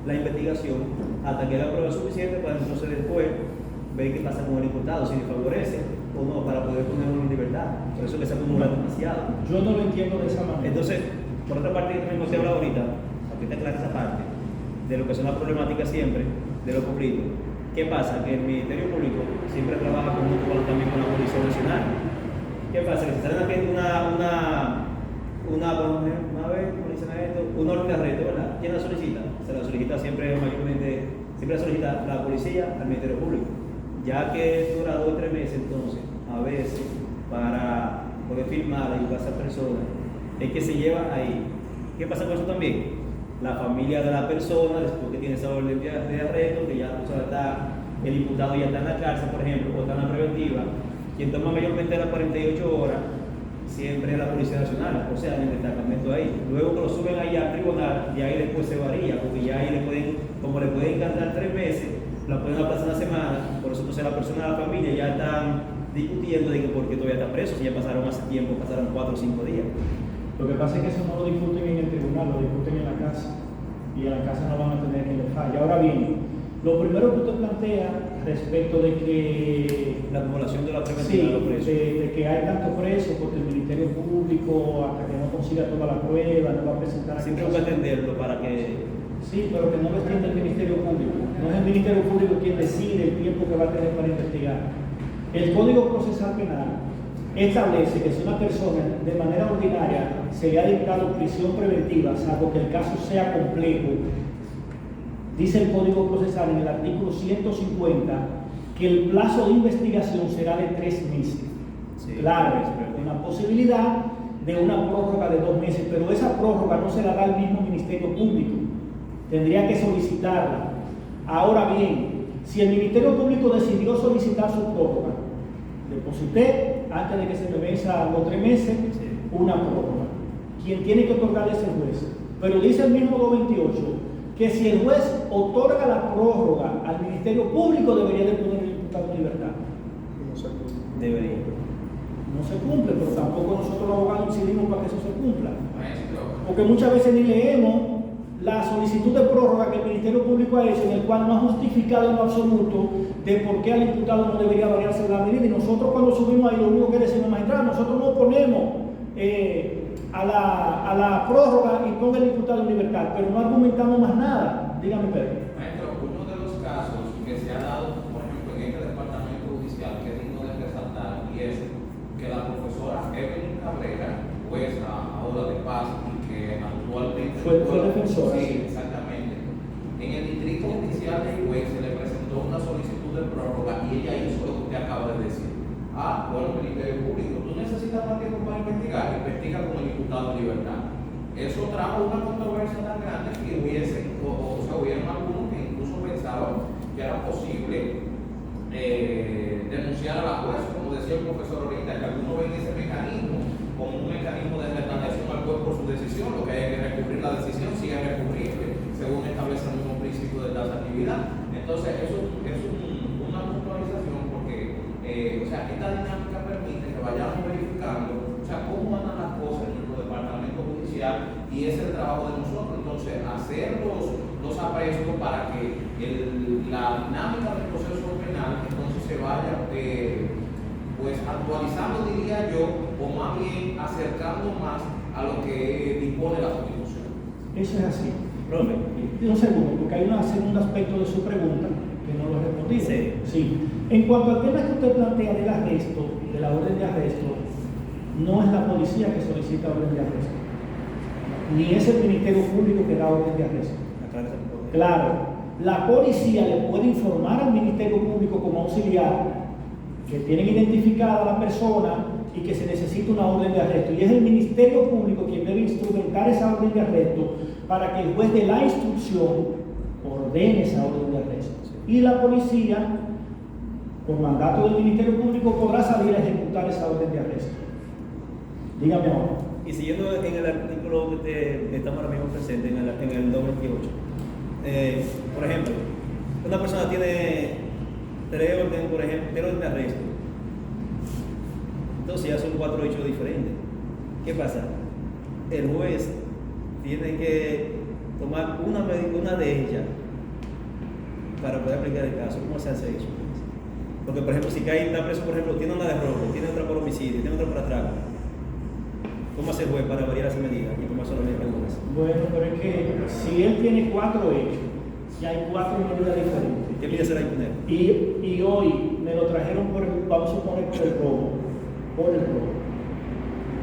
la investigación hasta que la prueba es suficiente para entonces después ver qué pasa con el imputado, si le favorece o no, para poder ponerlo en libertad. Por eso que se acumula demasiado. Yo no lo entiendo de esa manera. Entonces, por otra parte, como te he hablado ahorita, aunque te aclare esa parte, de lo que son las problemáticas siempre, de los conflictos. ¿Qué pasa? Que el Ministerio Público siempre trabaja también con la Policía Nacional. ¿Qué pasa? Que si salen aquí una orden de arresto, ¿verdad? ¿Quién la solicita? Se la solicita siempre la solicita la policía al Ministerio Público. Ya que dura 2 o 3 meses, entonces, a veces, para poder firmar y buscar a esa persona, es que se lleva ahí. ¿Qué pasa con eso también? La familia de la persona, después que tiene esa orden de arresto, que ya el imputado ya está en la cárcel, por ejemplo, o está en la preventiva, quien toma mayormente las 48 horas, siempre es la Policía Nacional, o sea, en el destacamento ahí. Luego que lo suben ahí al tribunal, y ahí después se varía, porque ya ahí como le pueden encantar 3 meses, la pueden aplazar una semana, por eso entonces la persona de la familia ya están discutiendo de que por qué todavía está preso, si ya pasaron hace tiempo, pasaron 4 o 5 días. Lo que pasa es que eso no lo discuten en el tribunal, lo discuten en la casa. Y en la casa no van a tener quien les falle. Ahora bien, lo primero que usted plantea respecto de que la acumulación de la preventiva sí, de los presos. de que hay tantos presos porque el Ministerio Público, hasta que no consiga toda la prueba, no va a presentar. Siempre voy a entenderlo para que. Sí, pero que no lo extiende el Ministerio Público. No es el Ministerio Público quien decide el tiempo que va a tener para investigar. El Código Procesal Penal establece que si una persona de manera ordinaria se le ha dictado prisión preventiva, salvo que el caso sea complejo, dice el Código Procesal en el artículo 150 que el plazo de investigación será de 3 meses. Sí. Claro, con la posibilidad de una prórroga de 2 meses, pero esa prórroga no se la da el mismo Ministerio Público, tendría que solicitarla. Ahora bien, si el Ministerio Público decidió solicitar su prórroga, deposité antes de que se me venza los 3 meses una prórroga. Quien tiene que otorgarle es el juez. Pero dice el mismo 228 que si el juez otorga la prórroga al Ministerio Público debería de poner el imputado en libertad. Debería. No se cumple, pero tampoco nosotros los abogados incidimos para que eso se cumpla. Maestro, Porque muchas veces ni leemos la solicitud de prórroga que el Ministerio Público ha hecho, en el cual no ha justificado en lo absoluto de por qué al imputado no debería variarse la medida. Y nosotros cuando subimos ahí lo único que decimos, magistrado, nosotros no oponemos a la prórroga y ponga el imputado en libertad, pero no argumentamos más nada. Dígame, Pedro. maestro, uno de los casos que se ha dado, por ejemplo, en este departamento judicial, que es digno de resaltar, y es que la profesora Evelyn Cabrera, jueza ahora de paz y que actualmente Fue defensora. Sí, exactamente. En el distrito judicial del juez se le presentó una solicitud de prórroga y ella hizo lo que usted acaba de decir. Bueno, Ministerio Público, tú necesitas más tiempo para investigar, investiga con el imputado en libertad. Eso trajo una controversia tan grande que hubieron algunos que incluso pensaban que era posible denunciar a la jueza, como decía el profesor ahorita, que algunos ven ese mecanismo como un mecanismo de retaliación al juez por su decisión, lo que hay que recurrir la decisión, si es recurrible, según establece el mismo principio de taxatividad. Entonces, eso es una puntualización porque esta dinámica permite que vayamos verificando cómo andan las cosas en nuestro departamento judicial y ese es el trabajo de nosotros. Entonces, hacer los aprestos para que la dinámica del proceso penal entonces se vaya actualizando, diría yo, o más bien acercando más a lo que dispone la Constitución. Eso es así. Profe, un segundo, porque hay un segundo aspecto de su pregunta que no lo he respondido. Sí. En cuanto al tema que usted plantea del arresto, de la orden de arresto, no es la policía que solicita orden de arresto, ni es el Ministerio Público que da orden de arresto. Claro, la policía le puede informar al Ministerio Público como auxiliar que tienen identificada a la persona y que se necesita una orden de arresto. Y es el Ministerio Público quien debe instrumentar esa orden de arresto para que el juez de la instrucción ordene esa orden de arresto. Y la policía, por mandato del Ministerio Público, podrá salir a ejecutar esa orden de arresto. Dígame ahora. Y siguiendo en el artículo que estamos ahora mismo presente, en el 228, por ejemplo, una persona tiene 3 órdenes de arresto. Entonces ya son 4 hechos diferentes. ¿Qué pasa? El juez tiene que tomar una de ellas para poder aplicar el caso. ¿Cómo se hace eso? Porque, por ejemplo, si cae una preso, por ejemplo, tiene una de robo, tiene otra por homicidio, tiene otra por atraco, ¿cómo hace el juez para variar esa medida? ¿Y cómo hace la medida el juez? Bueno, pero es que si él tiene 4 hechos, ya hay 4 medidas diferentes. ¿Qué medida se la imponer? Y hoy me lo trajeron vamos a suponer por el robo.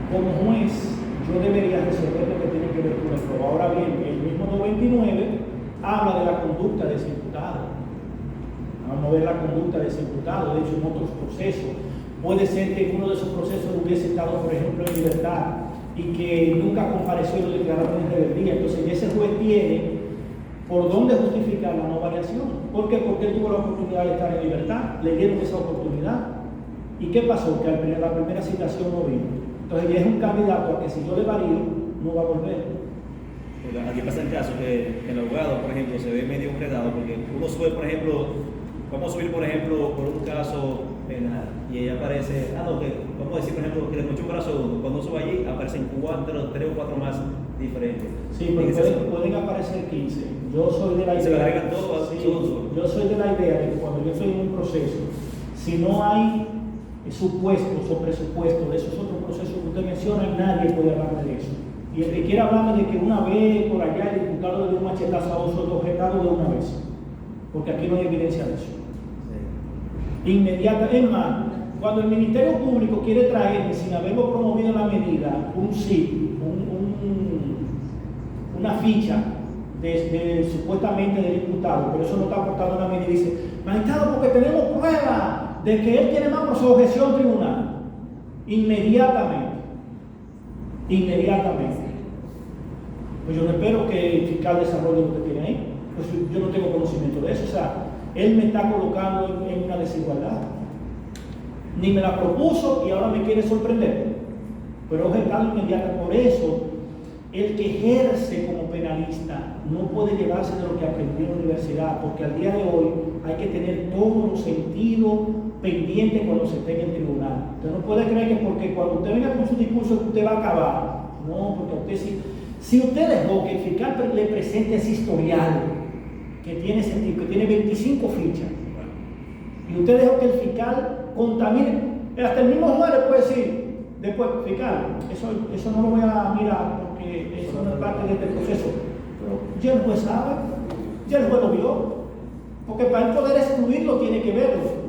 Como juez, yo debería resolver lo que tiene que ver con el robo. Ahora bien, el mismo 229 habla de la conducta de ese imputado. Vamos a ver la conducta de ese imputado. De hecho, en otros procesos, puede ser que en uno de esos procesos hubiese estado, por ejemplo, en libertad y que nunca compareció y lo declararon en rebeldía. Entonces, ese juez tiene por dónde justificar la no variación. ¿Por qué? Porque él tuvo la oportunidad de estar en libertad, le dieron esa oportunidad. ¿Y qué pasó? Que la primera citación no vino. Entonces ya es un candidato a que si yo le varío, no va a volver. Porque aquí pasa el caso que el abogado, por ejemplo, se ve medio enredado porque uno sube, por ejemplo, vamos a subir, por ejemplo, por un caso penal y ella aparece, vamos a decir, por ejemplo, que le mochó un brazo a uno. Cuando sube allí, aparecen 3 o 4 más diferentes. Sí, pero pueden aparecer 15. Yo soy de la idea. Se le agregan todo, yo soy de la idea de que cuando yo estoy en un proceso, si no hay supuestos o presupuestos de esos otros procesos que usted menciona, nadie puede hablarme de eso. Y el que quiera hablarme de que una vez por allá el diputado le dio un machetazo a otro objetado de una vez, porque aquí no hay evidencia de eso. Sí. Inmediata. Es más, cuando el Ministerio Público quiere traerme, sin haberlo promovido la medida, un SIP, una ficha supuestamente del imputado, pero eso no está aportando la medida, y dice, magistrado, porque tenemos prueba de que él tiene más por su objeción tribunal. Inmediatamente. Pues yo no espero que el fiscal desarrolle lo que tiene ahí, pues yo no tengo conocimiento de eso. O sea, él me está colocando en una desigualdad. Ni me la propuso y ahora me quiere sorprender. Pero objetado inmediato. Por eso, el que ejerce como penalista no puede llevarse de lo que aprendió en la universidad, porque al día de hoy hay que tener todos los sentidos pendientes cuando se esté en el tribunal. Usted no puede creer que porque cuando usted venga con su discurso usted va a acabar. No, porque usted si usted dejó que el fiscal le presente ese historial que tiene ese tipo, que tiene 25 fichas, y usted dejó que el fiscal contamine, hasta el mismo juez le puede decir después, fiscal, eso no lo voy a mirar porque eso no es parte de este proceso. Pero ya el juez sabe, ya el juez lo vio, porque para él poder excluirlo tiene que verlo.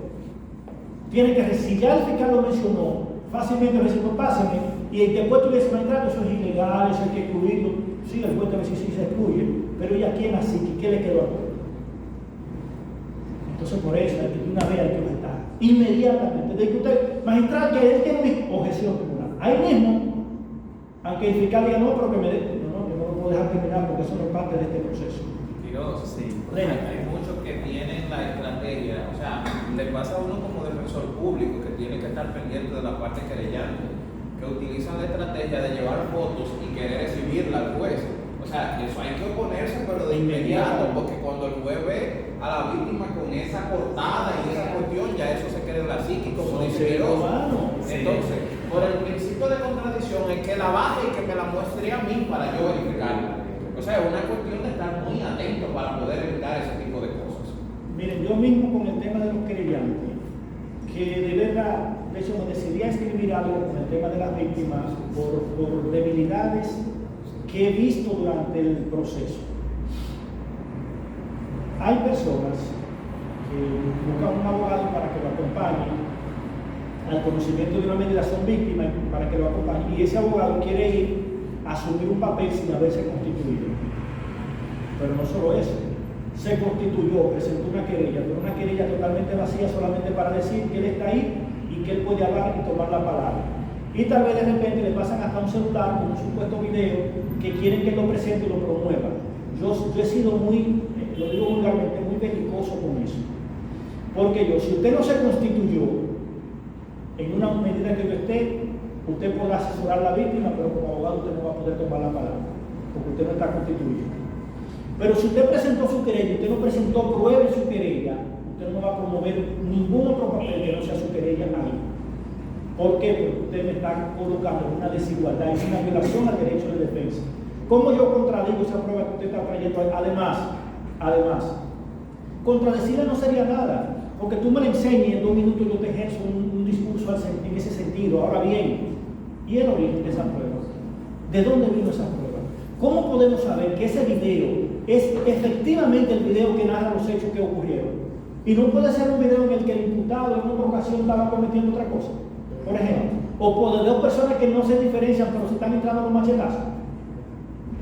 Tiene que, si ya el fiscal lo mencionó, fácilmente le dice, pues páseme, y después tú le dices, magistrado, eso es ilegal, eso hay que excluirlo. Sí, el juez te va a decir, sí, se excluye, pero ¿y a quién así? ¿Qué le quedó a él? Entonces por eso, una vez hay que objetar. Inmediatamente, de que usted, magistrado, que él tiene una objeción tribunal. Ahí mismo, aunque el fiscal diga no, pero que me dé, no, yo no lo puedo dejar terminar porque eso no es parte de este proceso. Hay muchos que tienen la estrategia, o sea, le pasa a uno como defensor público que tiene que estar pendiente de la parte querellante, que utilizan la estrategia de llevar fotos y querer exhibirla al juez. O sea, eso hay que oponerse, pero de inmediato, porque cuando el juez ve a la víctima con esa cortada y esa cuestión, ya eso se queda en la psique, como dice Quirós. Entonces, por el principio de contradicción, es que la baje y que me la muestre a mí para yo verificarla. O sea, es una cuestión de estar muy atento para poder evitar ese tipo de cosas. Miren, yo mismo con el tema de los querellantes, que de verdad, de hecho, me decidí a escribir algo con el tema de las víctimas por debilidades que he visto durante el proceso. Hay personas que buscan un abogado para que lo acompañe al conocimiento de una medida, son víctimas para que lo acompañe, y ese abogado quiere ir a asumir un papel sin haberse constituido. Pero no solo eso, se constituyó, presentó una querella, pero una querella totalmente vacía solamente para decir que él está ahí y que él puede hablar y tomar la palabra. Y tal vez de repente le pasan hasta un celular con un supuesto video que quieren que lo presente y lo promueva. Yo he sido muy, lo digo vulgarmente, muy belicoso con eso. Porque si usted no se constituyó en una medida que yo esté, usted podrá asesorar a la víctima, pero como abogado usted no va a poder tomar la palabra, porque usted no está constituido. Pero si usted presentó su querella, usted no presentó prueba en su querella, usted no va a promover ningún otro papel que no sea su querella ahí. ¿Por qué? Porque usted me está colocando en una desigualdad, es una violación al derecho de defensa. ¿Cómo yo contradigo esa prueba que usted está trayendo? Además, contradecirla no sería nada, porque tú me la enseñes en 2 minutos yo te ejerzo un discurso en ese sentido. Ahora bien, ¿y el origen de esa prueba? ¿De dónde vino esa prueba? ¿Cómo podemos saber que ese video es efectivamente el video que narra los hechos que ocurrieron? Y no puede ser un video en el que el imputado en otra ocasión estaba cometiendo otra cosa, por ejemplo, o por 2 personas que no se diferencian pero se están entrando los machetazos.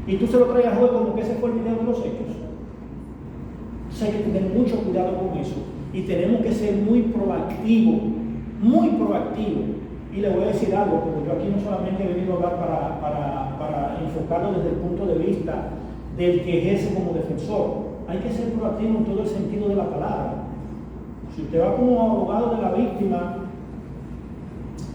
Y tú se lo traes a juez como que ese fue el video de los hechos. Entonces hay que tener mucho cuidado con eso. Y tenemos que ser muy proactivos. Y le voy a decir algo, porque yo aquí no solamente he venido a hablar para enfocarlo desde el punto de vista del que ejerce como defensor. Hay que ser proactivo en todo el sentido de la palabra. Si usted va como abogado de la víctima,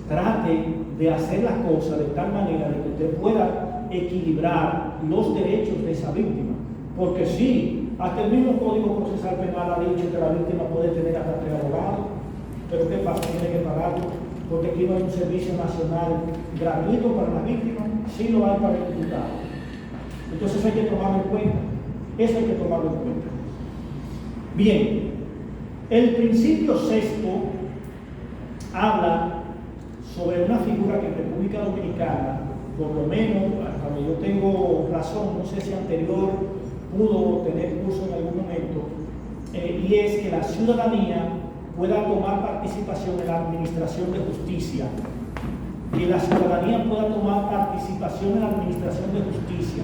trate de hacer las cosas de tal manera de que usted pueda equilibrar los derechos de esa víctima. Porque sí, hasta el mismo Código Procesal Penal ha dicho que la víctima puede tener hasta 3 abogados, pero ¿qué pasa? Tiene que pagarlo, porque aquí no hay un servicio nacional gratuito para la víctima, sí lo hay para el imputado. Entonces hay que tomarlo en cuenta, eso hay que tomarlo en cuenta. Bien, el principio 6 habla sobre una figura que en República Dominicana, por lo menos hasta donde yo tengo razón, no sé si anterior pudo tener curso en algún momento, y es que la ciudadanía pueda tomar participación en la administración de justicia. Que la ciudadanía pueda tomar participación en la administración de justicia.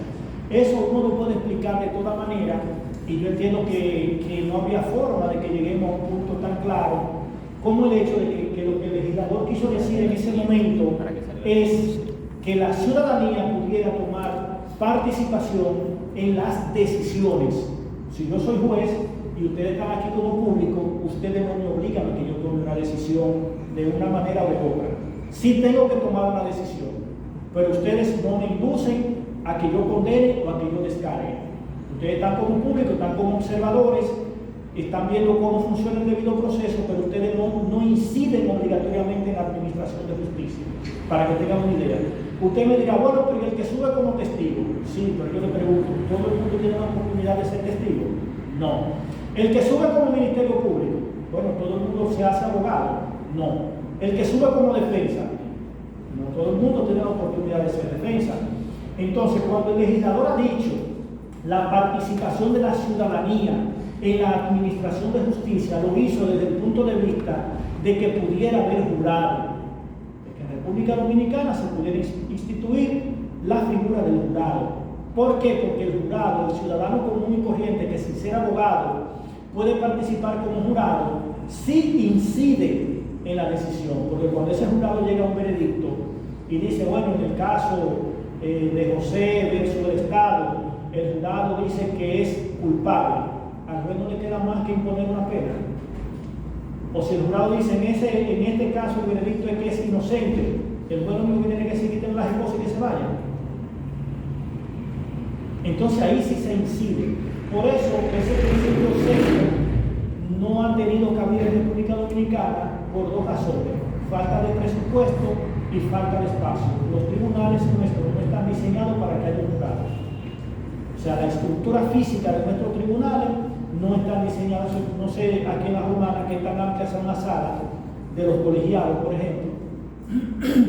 Eso uno lo puede explicar de toda manera, y yo entiendo que no había forma de que lleguemos a un punto tan claro como el hecho de que lo que el legislador quiso decir en ese momento es que la ciudadanía pudiera tomar participación en las decisiones. Si yo soy juez y ustedes están aquí como público, ustedes no me obligan a que yo tome una decisión de una manera o de otra. Sí tengo que tomar una decisión, pero ustedes no me inducen a que yo condene o a que yo descargue. Ustedes están como público, están como observadores, están viendo cómo funciona el debido proceso, pero ustedes no inciden obligatoriamente en la administración de justicia. Para que tengan una idea. Usted me dirá, bueno, pero el que sube como testigo. Sí, pero yo le pregunto, ¿todo el mundo tiene la oportunidad de ser testigo? No. El que sube como ministerio público, bueno, todo el mundo se hace abogado. No. El que sube como defensa, no todo el mundo tiene la oportunidad de ser defensa. Entonces, cuando el legislador ha dicho la participación de la ciudadanía en la administración de justicia, lo hizo desde el punto de vista de que pudiera haber jurado, de que en República Dominicana se pudiera instituir la figura del jurado. ¿Por qué? Porque el jurado, el ciudadano común y corriente que sin ser abogado puede participar como jurado, sí incide en la decisión, porque cuando ese jurado llega a un veredicto y dice, bueno, en el caso de José versus el Estado, el jurado dice que es culpable, al juez no le queda más que imponer una pena. O si el jurado dice, en este caso el veredicto es que es inocente, el juez lo único que tiene que decir, quiten las cosas y que se vayan. Entonces ahí sí se incide. Por eso ese principio 6 no ha tenido cabida en República Dominicana por 2 razones: falta de presupuesto y falta de espacio. Los tribunales nuestros no están diseñados para que haya un jurado. O sea, la estructura física de nuestros tribunales no están diseñados, no sé, aquí en la Romana, que tan amplias son las salas de los colegiados, por ejemplo,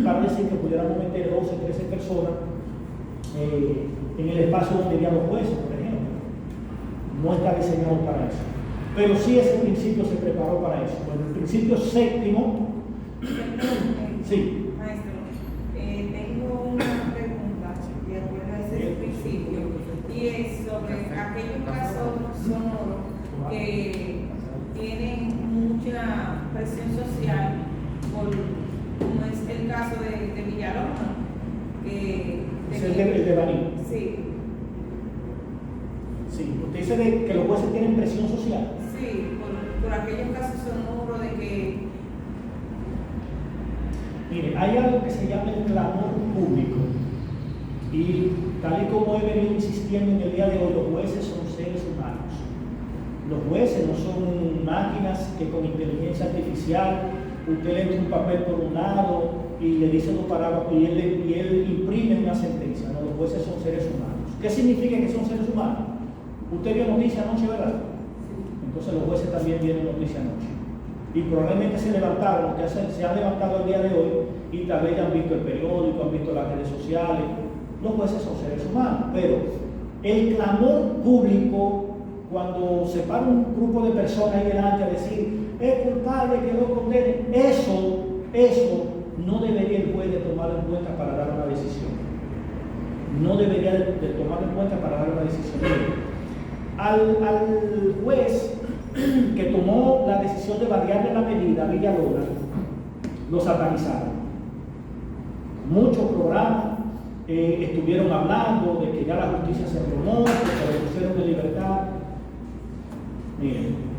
para decir que pudiéramos meter 12, 13 personas en el espacio donde irían los jueces, por ejemplo. No está diseñado para eso. Pero sí ese principio se preparó para eso. Bueno, el principio 7. Sí. Maestro, tengo una pregunta de acuerdo a ese principio, y es sobre aquellos casos sonoros que tienen mucha presión social como es el caso de Villalona, que Es el de Baní. Sí, Sí, usted dice que los jueces tienen presión social. sí, por aquellos casos sonoros de que Mire, hay algo que se llama el clamor público. Y tal y como he venido insistiendo en el día de hoy, los jueces son seres humanos. Los jueces no son máquinas que con inteligencia artificial usted le entra un papel por un lado y le dice dos parágrafos y él imprime una sentencia. No, los jueces son seres humanos. ¿Qué significa que son seres humanos? Usted vio noticia anoche, ¿verdad? Entonces los jueces también vieron noticia anoche. Y probablemente se levantaron, que se han levantado el día de hoy y tal vez ya han visto el periódico, han visto las redes sociales. Los jueces son seres humanos, pero el clamor público, cuando se para un grupo de personas ahí delante a decir es culpable que lo condenen, eso no debería el juez de tomarlo en cuenta para dar una decisión. No debería de tomarlo en cuenta para dar una decisión. Al juez que tomó la decisión de variarle la medida a Villalona, lo satanizaron. Muchos programas estuvieron hablando de que ya la justicia se retomó, que se le pusieron de libertad. Miren,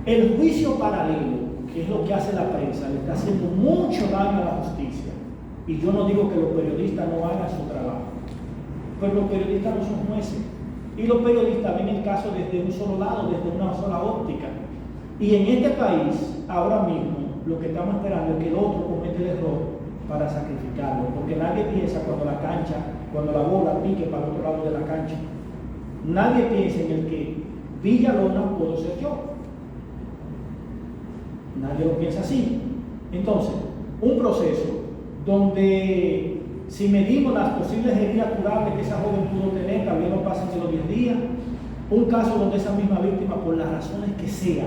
el juicio paralelo, que es lo que hace la prensa, le está haciendo mucho daño a la justicia. Y yo no digo que los periodistas no hagan su trabajo, pero los periodistas no son jueces. Y los periodistas ven el caso desde un solo lado, desde una sola óptica. Y en este país, ahora mismo, lo que estamos esperando es que el otro cometa el error para sacrificarlo, porque nadie piensa cuando la bola pique para el otro lado de la cancha, nadie piensa en el que Villalona puedo ser yo. Nadie lo piensa así. Entonces, un proceso donde si medimos las posibles heridas curables que esa joven pudo tener, también no pasan de los 10 días, un caso donde esa misma víctima, por las razones que sea,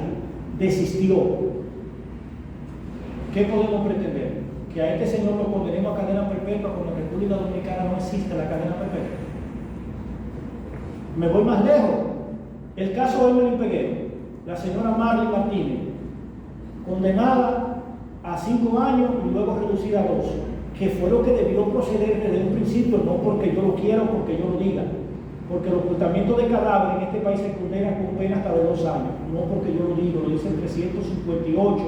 desistió. ¿Qué podemos pretender? Que a este señor lo condenemos a cadena perpetua cuando en República Dominicana no existe la cadena perpetua. Me voy más lejos. El caso de Emery Peguero, la señora Marlene Martínez, condenada a 5 años y luego reducida a 2, que fue lo que debió proceder desde un principio, no porque yo lo quiera o porque yo lo diga, porque los ocultamientos de cadáver en este país se condenan con pena hasta de 2 años, no porque yo lo digo, lo dice el 358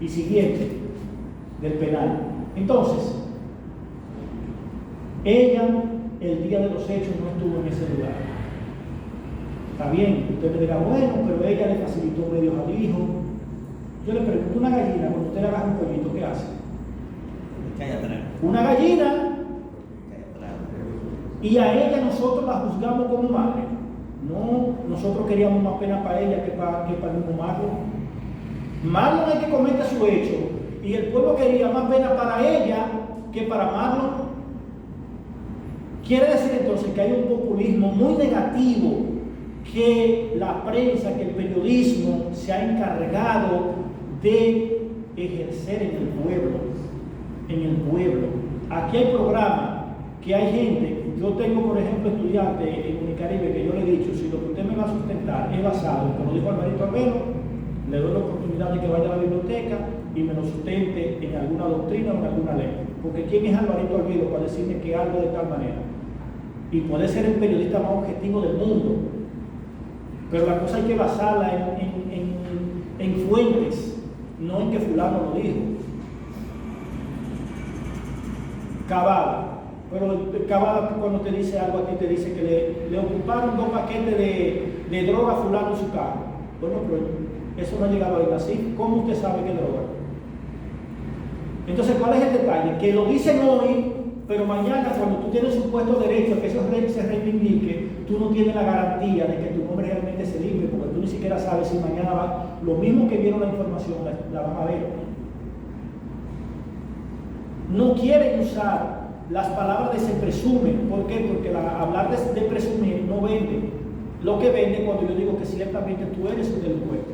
y siguiente del penal. Entonces, ella el día de los hechos no estuvo en ese lugar. Está bien, usted me dirá, bueno, pero ella le facilitó medios al hijo. Yo le pregunto, una gallina, cuando usted le agarra un pollito, ¿qué hace? Una gallina. Y a ella nosotros la juzgamos como madre. No, nosotros queríamos más pena para ella que para el mismo Marlon. Marlon es que comete su hecho. Y el pueblo quería más pena para ella que para Marlon. Quiere decir entonces que hay un populismo muy negativo, que la prensa, que el periodismo se ha encargado de ejercer en el pueblo. En el pueblo. Aquí hay programas que hay gente. Yo tengo, por ejemplo, estudiantes en Unicaribe que yo le he dicho, si lo que usted me va a sustentar es basado, como dijo Alvarito Arbelo, le doy la oportunidad de que vaya a la biblioteca y me lo sustente en alguna doctrina o en alguna ley. Porque ¿quién es Alvarito Arbelo para decirme que algo de tal manera? Y puede ser el periodista más objetivo del mundo, pero la cosa hay que basarla en fuentes, no en que fulano lo dijo. Cavada. Pero Cavada, cuando te dice algo a ti, te dice que le ocuparon 2 paquetes de droga a fulano en su carro. Bueno, pero eso no ha llegado ahí así. ¿Cómo usted sabe qué droga? Entonces, ¿cuál es el detalle? Que lo dicen hoy, pero mañana, cuando tú tienes un puesto derecho a que eso se reivindique, tú no tienes la garantía de que tu nombre realmente se libre, porque tú ni siquiera sabes si mañana va. Lo mismo que vieron la información, la van a ver. No quieren usar las palabras de se presume. ¿Por qué? Porque hablar de presumir no vende. Lo que vende cuando yo digo que ciertamente tú eres un delincuente.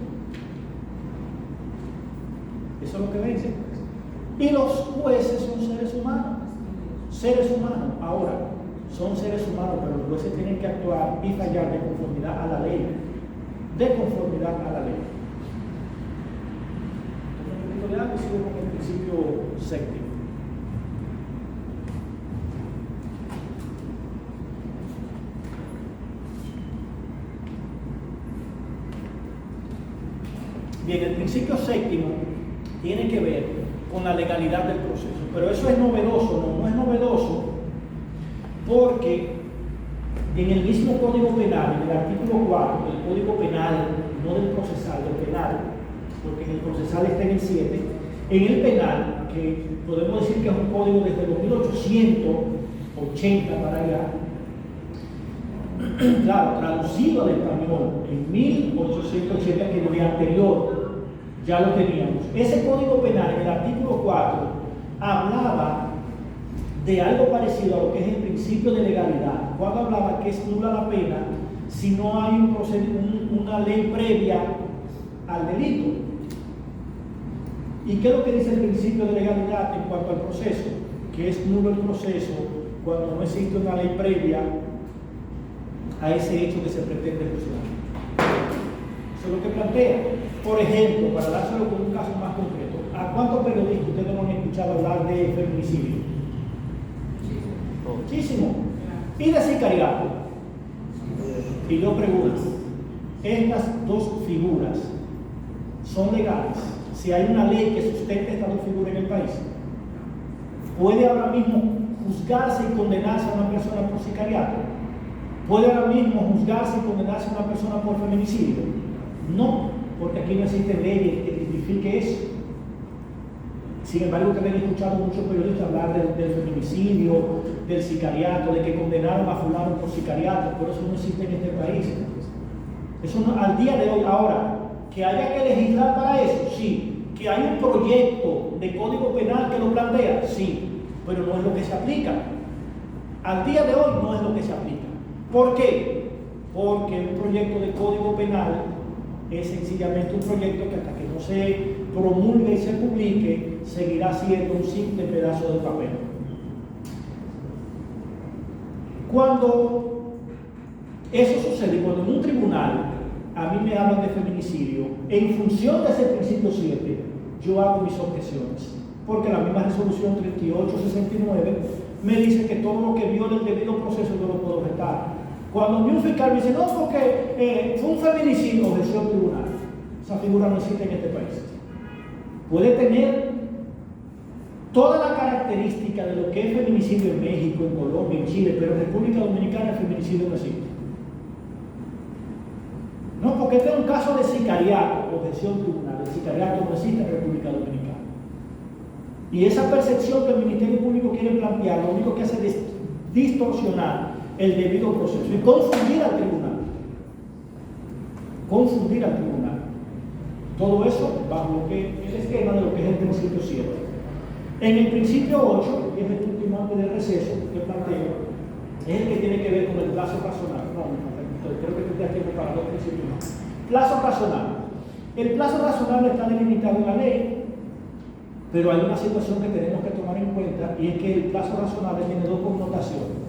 Eso es lo que vende. Y los jueces son seres humanos. Seres humanos. Ahora, son seres humanos, pero los jueces tienen que actuar y fallar de conformidad a la ley. De conformidad a la ley. autoridad y sigo con el principio séptimo. Bien, el principio séptimo tiene que ver con la legalidad del proceso, pero eso es novedoso, no es novedoso porque en el mismo Código Penal, en el artículo 4 del Código Penal, no del procesal, del penal, porque en el procesal está en el 7, en el penal, que podemos decir que es un código desde los 1880 para allá, claro, traducido al español en 1880, que lo de anterior ya lo teníamos. Ese Código Penal, en el artículo 4, hablaba de algo parecido a lo que es el principio de legalidad, cuando hablaba que es nula la pena si no hay una ley previa al delito. ¿Y qué es lo que dice el principio de legalidad en cuanto al proceso? Que es nulo el proceso cuando no existe una ley previa a ese hecho que se pretende juzgar. Eso es lo que plantea. Por ejemplo, para dárselo con un caso más concreto, ¿a cuántos periodistas ustedes no han escuchado hablar de feminicidio? Muchísimo. Y de sicariato. Y yo pregunto, ¿estas dos figuras son legales? Si hay una ley que sustente estas dos figuras en el país, ¿puede ahora mismo juzgarse y condenarse a una persona por sicariato? ¿Puede ahora mismo juzgarse y condenarse a una persona por feminicidio? No, porque aquí no existen leyes que tipifique eso. Sin embargo, ustedes han escuchado muchos periodistas hablar del feminicidio, del sicariato, de que condenaron a fulano por sicariato, pero eso no existe en este país. Eso no, al día de hoy, ahora, que haya que legislar para eso, sí. Que hay un proyecto de código penal que lo plantea, sí, pero no es lo que se aplica. Al día de hoy no es lo que se aplica. ¿Por qué? Porque un proyecto de código penal es sencillamente un proyecto que hasta que no se promulgue y se publique, seguirá siendo un simple pedazo de papel. Cuando eso sucede, cuando en un tribunal a mí me hablan de feminicidio, en función de ese principio 7, yo hago mis objeciones, porque la misma resolución 3869 me dice que todo lo que viola el debido proceso yo lo puedo objetar. Cuando un fiscal me dice, no, porque fue un feminicidio, objeción tribunal. Esa figura no existe en este país. Puede tener toda la característica de lo que es feminicidio en México, en Colombia, en Chile, pero en República Dominicana el feminicidio no existe. No, porque este es un caso de sicariato, objeción tribunal. El sicariato no existe en República Dominicana. Y esa percepción que el Ministerio Público quiere plantear, lo único que hace es distorsionar el debido proceso y confundir al tribunal. Confundir al tribunal. Todo eso bajo el esquema de lo que es el principio 7. En el principio 8, que es el último antes del receso que planteo, es el que tiene que ver con el plazo razonable. Creo que tendría tiempo para dos principios más. Plazo razonable. El plazo razonable está delimitado en la ley, pero hay una situación que tenemos que tomar en cuenta, y es que el plazo razonable tiene dos connotaciones.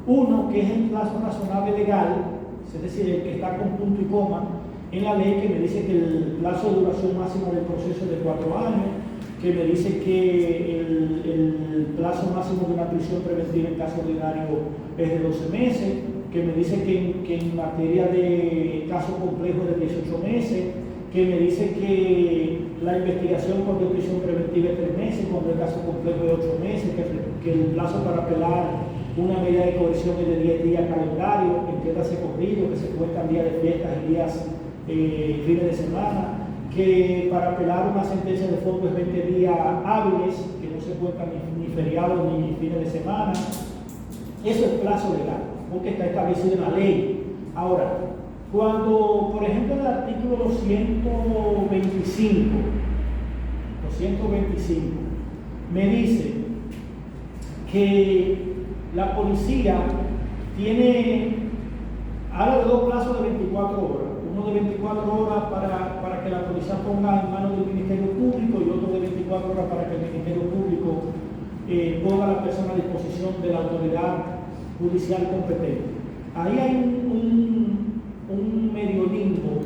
Uno, que es el plazo razonable legal, es decir, el que está con punto y coma en la ley, que me dice que el plazo de duración máximo del proceso es de 4 años, que me dice que el plazo máximo de una prisión preventiva en caso ordinario es de 12 meses, que me dice que en materia de caso complejo es de 18 meses, que me dice que la investigación cuando es prisión preventiva es 3 meses, cuando el caso complejo es 8 meses, que el plazo para apelar una medida de coerción es de 10 días calendario, entiéndase corrido, que se cuentan días de fiestas y días fines de semana, que para apelar una sentencia de fondo es 20 días hábiles, que no se cuentan ni feriados ni fines de semana. Eso es plazo legal, porque está establecido en la ley. Ahora, cuando, por ejemplo, en el artículo 225 me dice que la policía habla de dos plazos de 24 horas, uno de 24 horas para que la policía ponga en manos del Ministerio Público y otro de 24 horas para que el Ministerio Público ponga a la persona a disposición de la autoridad judicial competente. Ahí hay un medio limbo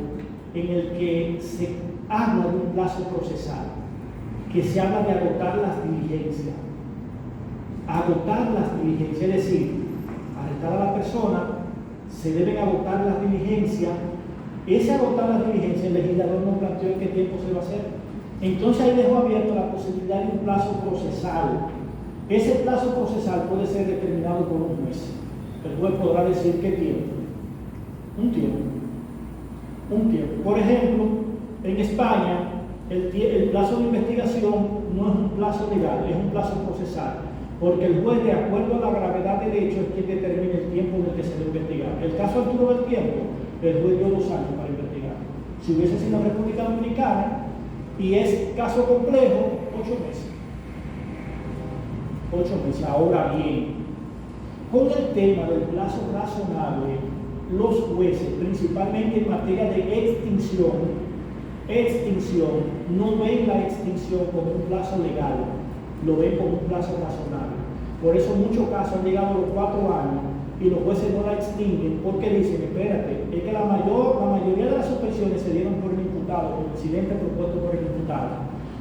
en el que se habla de un plazo procesal. que se habla de agotar las diligencias. Agotar las diligencias, es decir, arrestar a la persona, se deben agotar las diligencias. Ese agotar las diligencias, el legislador no planteó en qué tiempo se va a hacer. Entonces ahí dejó abierto la posibilidad de un plazo procesal. Ese plazo procesal puede ser determinado por un juez. El juez podrá decir qué tiempo. Un tiempo. Por ejemplo, en España, el plazo de investigación no es un plazo legal, es un plazo procesal. Porque el juez, de acuerdo a la gravedad del hecho, es quien determina el tiempo en el que se debe investigar. El caso Arturo del Tiempo, el juez dio 2 años para investigar. Si hubiese sido en la República Dominicana y es caso complejo, 8 meses. 8 meses. Ahora bien, con el tema del plazo razonable, los jueces, principalmente en materia de extinción, no ven la extinción como un plazo legal, lo ven como un plazo razonable. Por eso muchos casos han llegado a los 4 años y los jueces no la extinguen porque dicen, espérate, es que la mayoría de las suspensiones se dieron por el imputado, por el incidente propuesto por el imputado,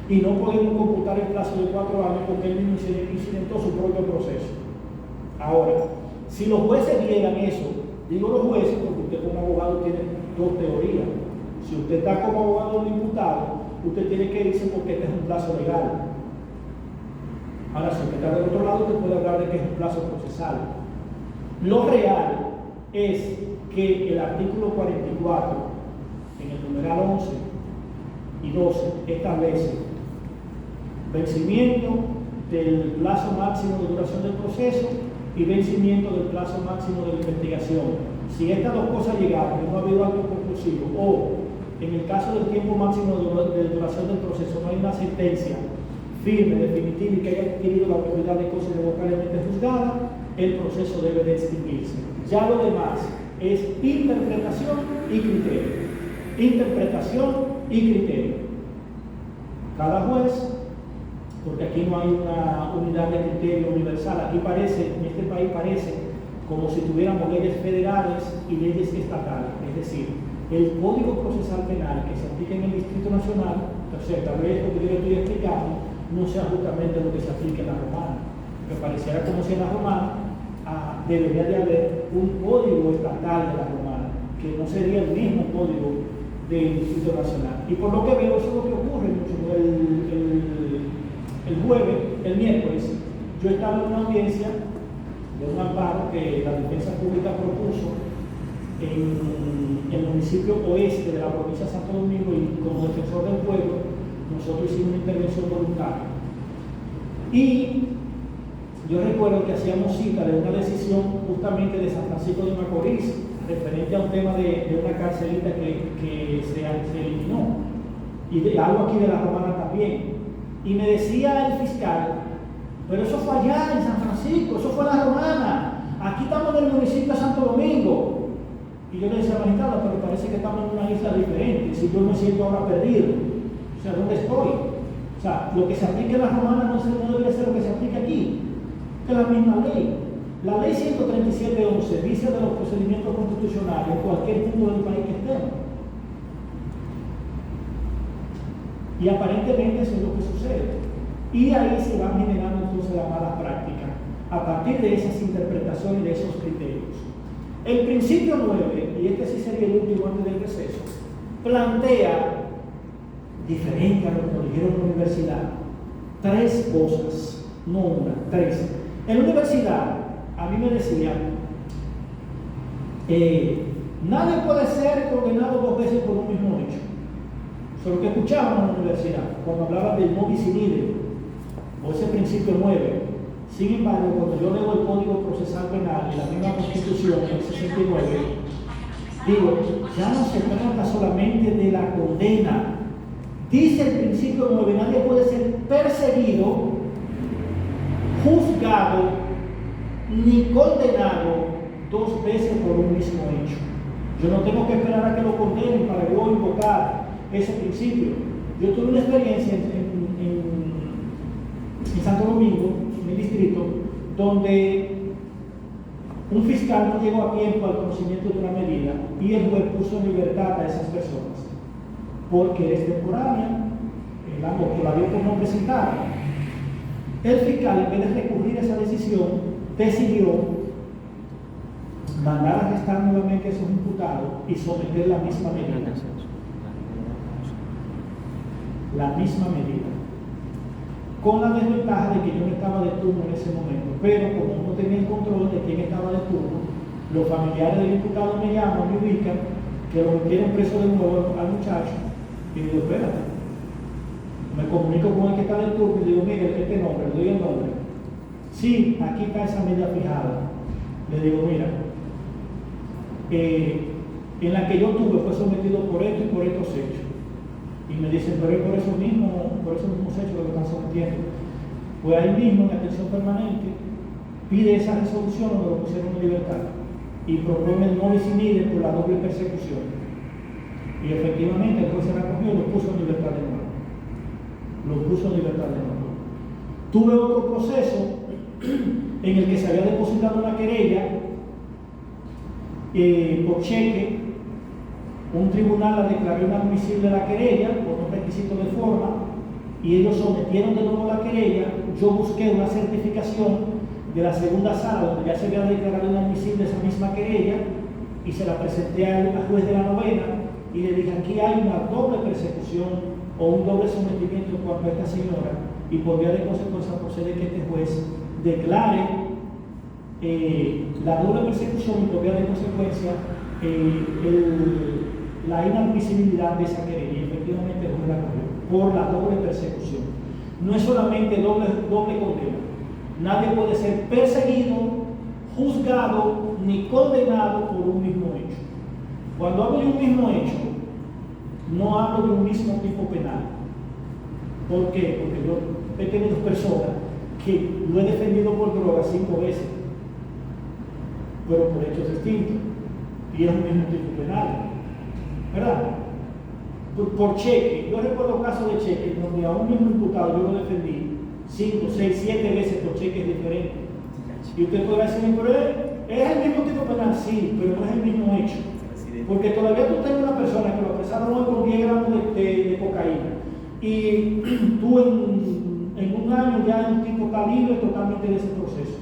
y no podemos computar el plazo de 4 años porque él mismo incidentó su propio proceso. Ahora, si los jueces vieran eso, digo los jueces porque usted como abogado tiene 2 teorías. Si usted está como abogado del imputado, usted tiene que irse porque este es un plazo legal. Ahora, si usted está del otro lado, usted puede hablar de que es un plazo procesal. Lo real es que el artículo 44, en el numeral 11 y 12, establece vencimiento del plazo máximo de duración del proceso y vencimiento del plazo máximo de la investigación. Si estas 2 cosas llegaron y no ha habido acto conclusivo, o en el caso del tiempo máximo de duración del proceso no hay una sentencia firme, definitiva y que haya adquirido la autoridad de cosas irrevocablemente juzgada, el proceso debe de extinguirse. Ya lo demás es interpretación y criterio. Interpretación y criterio. Cada juez, porque aquí no hay una unidad de criterio universal, aquí parece, en este país parece como si tuviéramos leyes federales y leyes estatales, es decir, el Código Procesal Penal que se aplica en el Distrito Nacional, o sea, tal vez lo que yo le estoy explicando, no sea justamente lo que se aplica en la romana, que pareciera como si en la romana debería de haber un código estatal de la romana, que no sería el mismo código del Distrito Nacional. Y por lo que veo, eso es lo que ocurre mucho. El miércoles, yo estaba en una audiencia de un amparo que la Defensa Pública propuso en el municipio oeste de la provincia de Santo Domingo, y como defensor del pueblo, nosotros hicimos una intervención voluntaria. Y yo recuerdo que hacíamos cita de una decisión justamente de San Francisco de Macorís, referente a un tema de una carcelita que se eliminó, y de algo aquí de la romana también. Y me decía el fiscal, pero eso fue allá en San Francisco, eso fue en la romana, aquí estamos en el municipio de Santo Domingo. Y yo le decía, magistrado, pero parece que estamos en una isla diferente, si yo me siento ahora perdido, o sea, ¿dónde estoy? O sea, lo que se aplica en la romana no debería ser lo que se aplica aquí, que es la misma ley. La ley 137.11 dice de los procedimientos constitucionales en cualquier punto del país que estemos. Y aparentemente eso es lo que sucede. Y ahí se van generando entonces las malas prácticas, a partir de esas interpretaciones y de esos criterios. El principio 9, y este sí sería el último antes del receso, plantea, diferente a lo que nos dijeron en la universidad, 3 cosas, no una, 3. En la universidad, a mí me decían, nadie puede ser condenado 2 veces por un mismo hecho. Eso es lo que escuchábamos en la universidad, cuando hablaban del no bis in idem, o ese principio 9. Sin embargo, cuando yo leo el Código Procesal Penal y la misma Constitución en el 69, digo, ya no se trata solamente de la condena. Dice el principio 9, nadie puede ser perseguido, juzgado, ni condenado 2 veces por un mismo hecho. Yo no tengo que esperar a que lo condenen para yo invocar ese principio. Yo tuve una experiencia en Santo Domingo, en el distrito, donde un fiscal no llegó a tiempo al conocimiento de una medida y el juez puso en libertad a esas personas porque es temporánea, o la dio por no presentar. El fiscal, en vez de recurrir a esa decisión, decidió mandar a arrestar nuevamente a esos imputados y someter la misma medida. La misma medida. Con la desventaja de que yo no estaba de turno en ese momento, pero como no tenía el control de quién estaba de turno, los familiares del imputado me llaman, me ubican, que lo metieron preso de nuevo al muchacho, y digo, espérate. Me comunico con el que está de turno y digo, mire, este nombre, le doy el nombre. Sí, aquí está esa medida fijada. Le digo, mira, en la que yo tuve fue sometido por esto y por estos hechos. Y me dicen, pero es por esos mismos hechos que lo están sometiendo. Pues ahí mismo, en atención permanente, pide esa resolución donde lo pusieron en libertad y propone el no bis in idem por la doble persecución. Y efectivamente el juez se la cogió y lo puso en libertad de nuevo. Tuve otro proceso en el que se había depositado una querella por cheque. Un tribunal la declaró inadmisible la querella por un requisito de forma y ellos sometieron de nuevo la querella. Yo busqué una certificación de la segunda sala donde ya se había declarado inadmisible esa misma querella y se la presenté al juez de la novena y le dije, aquí hay una doble persecución o un doble sometimiento en cuanto a esta señora y por vía de consecuencia procede que este juez declare la doble persecución y por vía de consecuencia la inadmisibilidad de esa querella. Y efectivamente el juez la cogió por la doble persecución. No es solamente doble condena. Nadie puede ser perseguido, juzgado ni condenado por un mismo hecho. Cuando hablo de un mismo hecho, no hablo de un mismo tipo penal. ¿Por qué? Porque yo he tenido personas que lo he defendido por droga 5 veces, pero por hechos distintos, y es un mismo tipo penal, ¿verdad? Por cheque, yo recuerdo casos de cheque donde a un mismo imputado yo lo defendí 5, 6, 7 veces por cheques diferentes. Y usted podrá decir, pero es el mismo tipo penal, sí, pero no es el mismo hecho. Porque todavía tú tienes una persona que lo apresaron hoy con 10 gramos de cocaína y tú en un año ya el tipo está libre totalmente de ese proceso,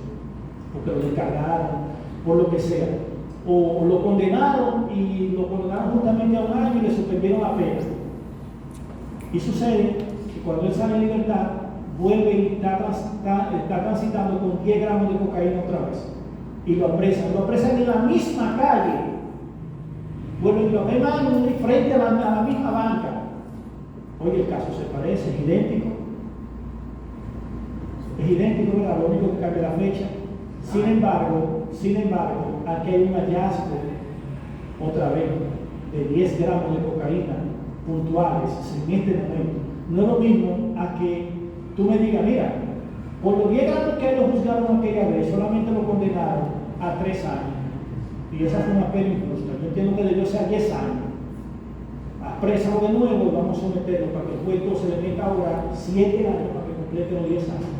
porque lo descargaron, por lo que sea, o lo condenaron justamente a un año y le suspendieron la pena. Y sucede que cuando él sale en libertad, vuelve y está transitando con 10 gramos de cocaína otra vez y lo apresan en la misma calle. Vuelven y lo ven frente a la misma banca. Oye, el caso se parece, es idéntico, ¿verdad? Lo único que cambia la fecha. Sin embargo, aquí hay un hallazgo, otra vez, de 10 gramos de cocaína puntuales en este momento. No es lo mismo a que tú me digas, mira, por los 10 gramos que lo juzgaron aquella vez, solamente lo condenaron a 3 años. Y esa fue una pena injusta. Yo entiendo que debió ser 10 años. Aprésalo de nuevo y vamos a someterlo para que el juez entonces le meta ahora 7 años para que complete los 10 años.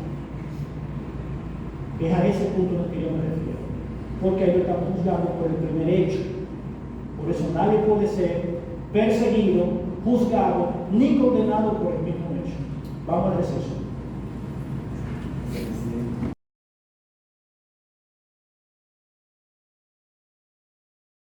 Es a ese punto en el que yo me refiero. Porque ahí lo estamos juzgando por el primer hecho. Por eso nadie puede ser perseguido, juzgado, ni condenado por el mismo hecho. Vamos al receso.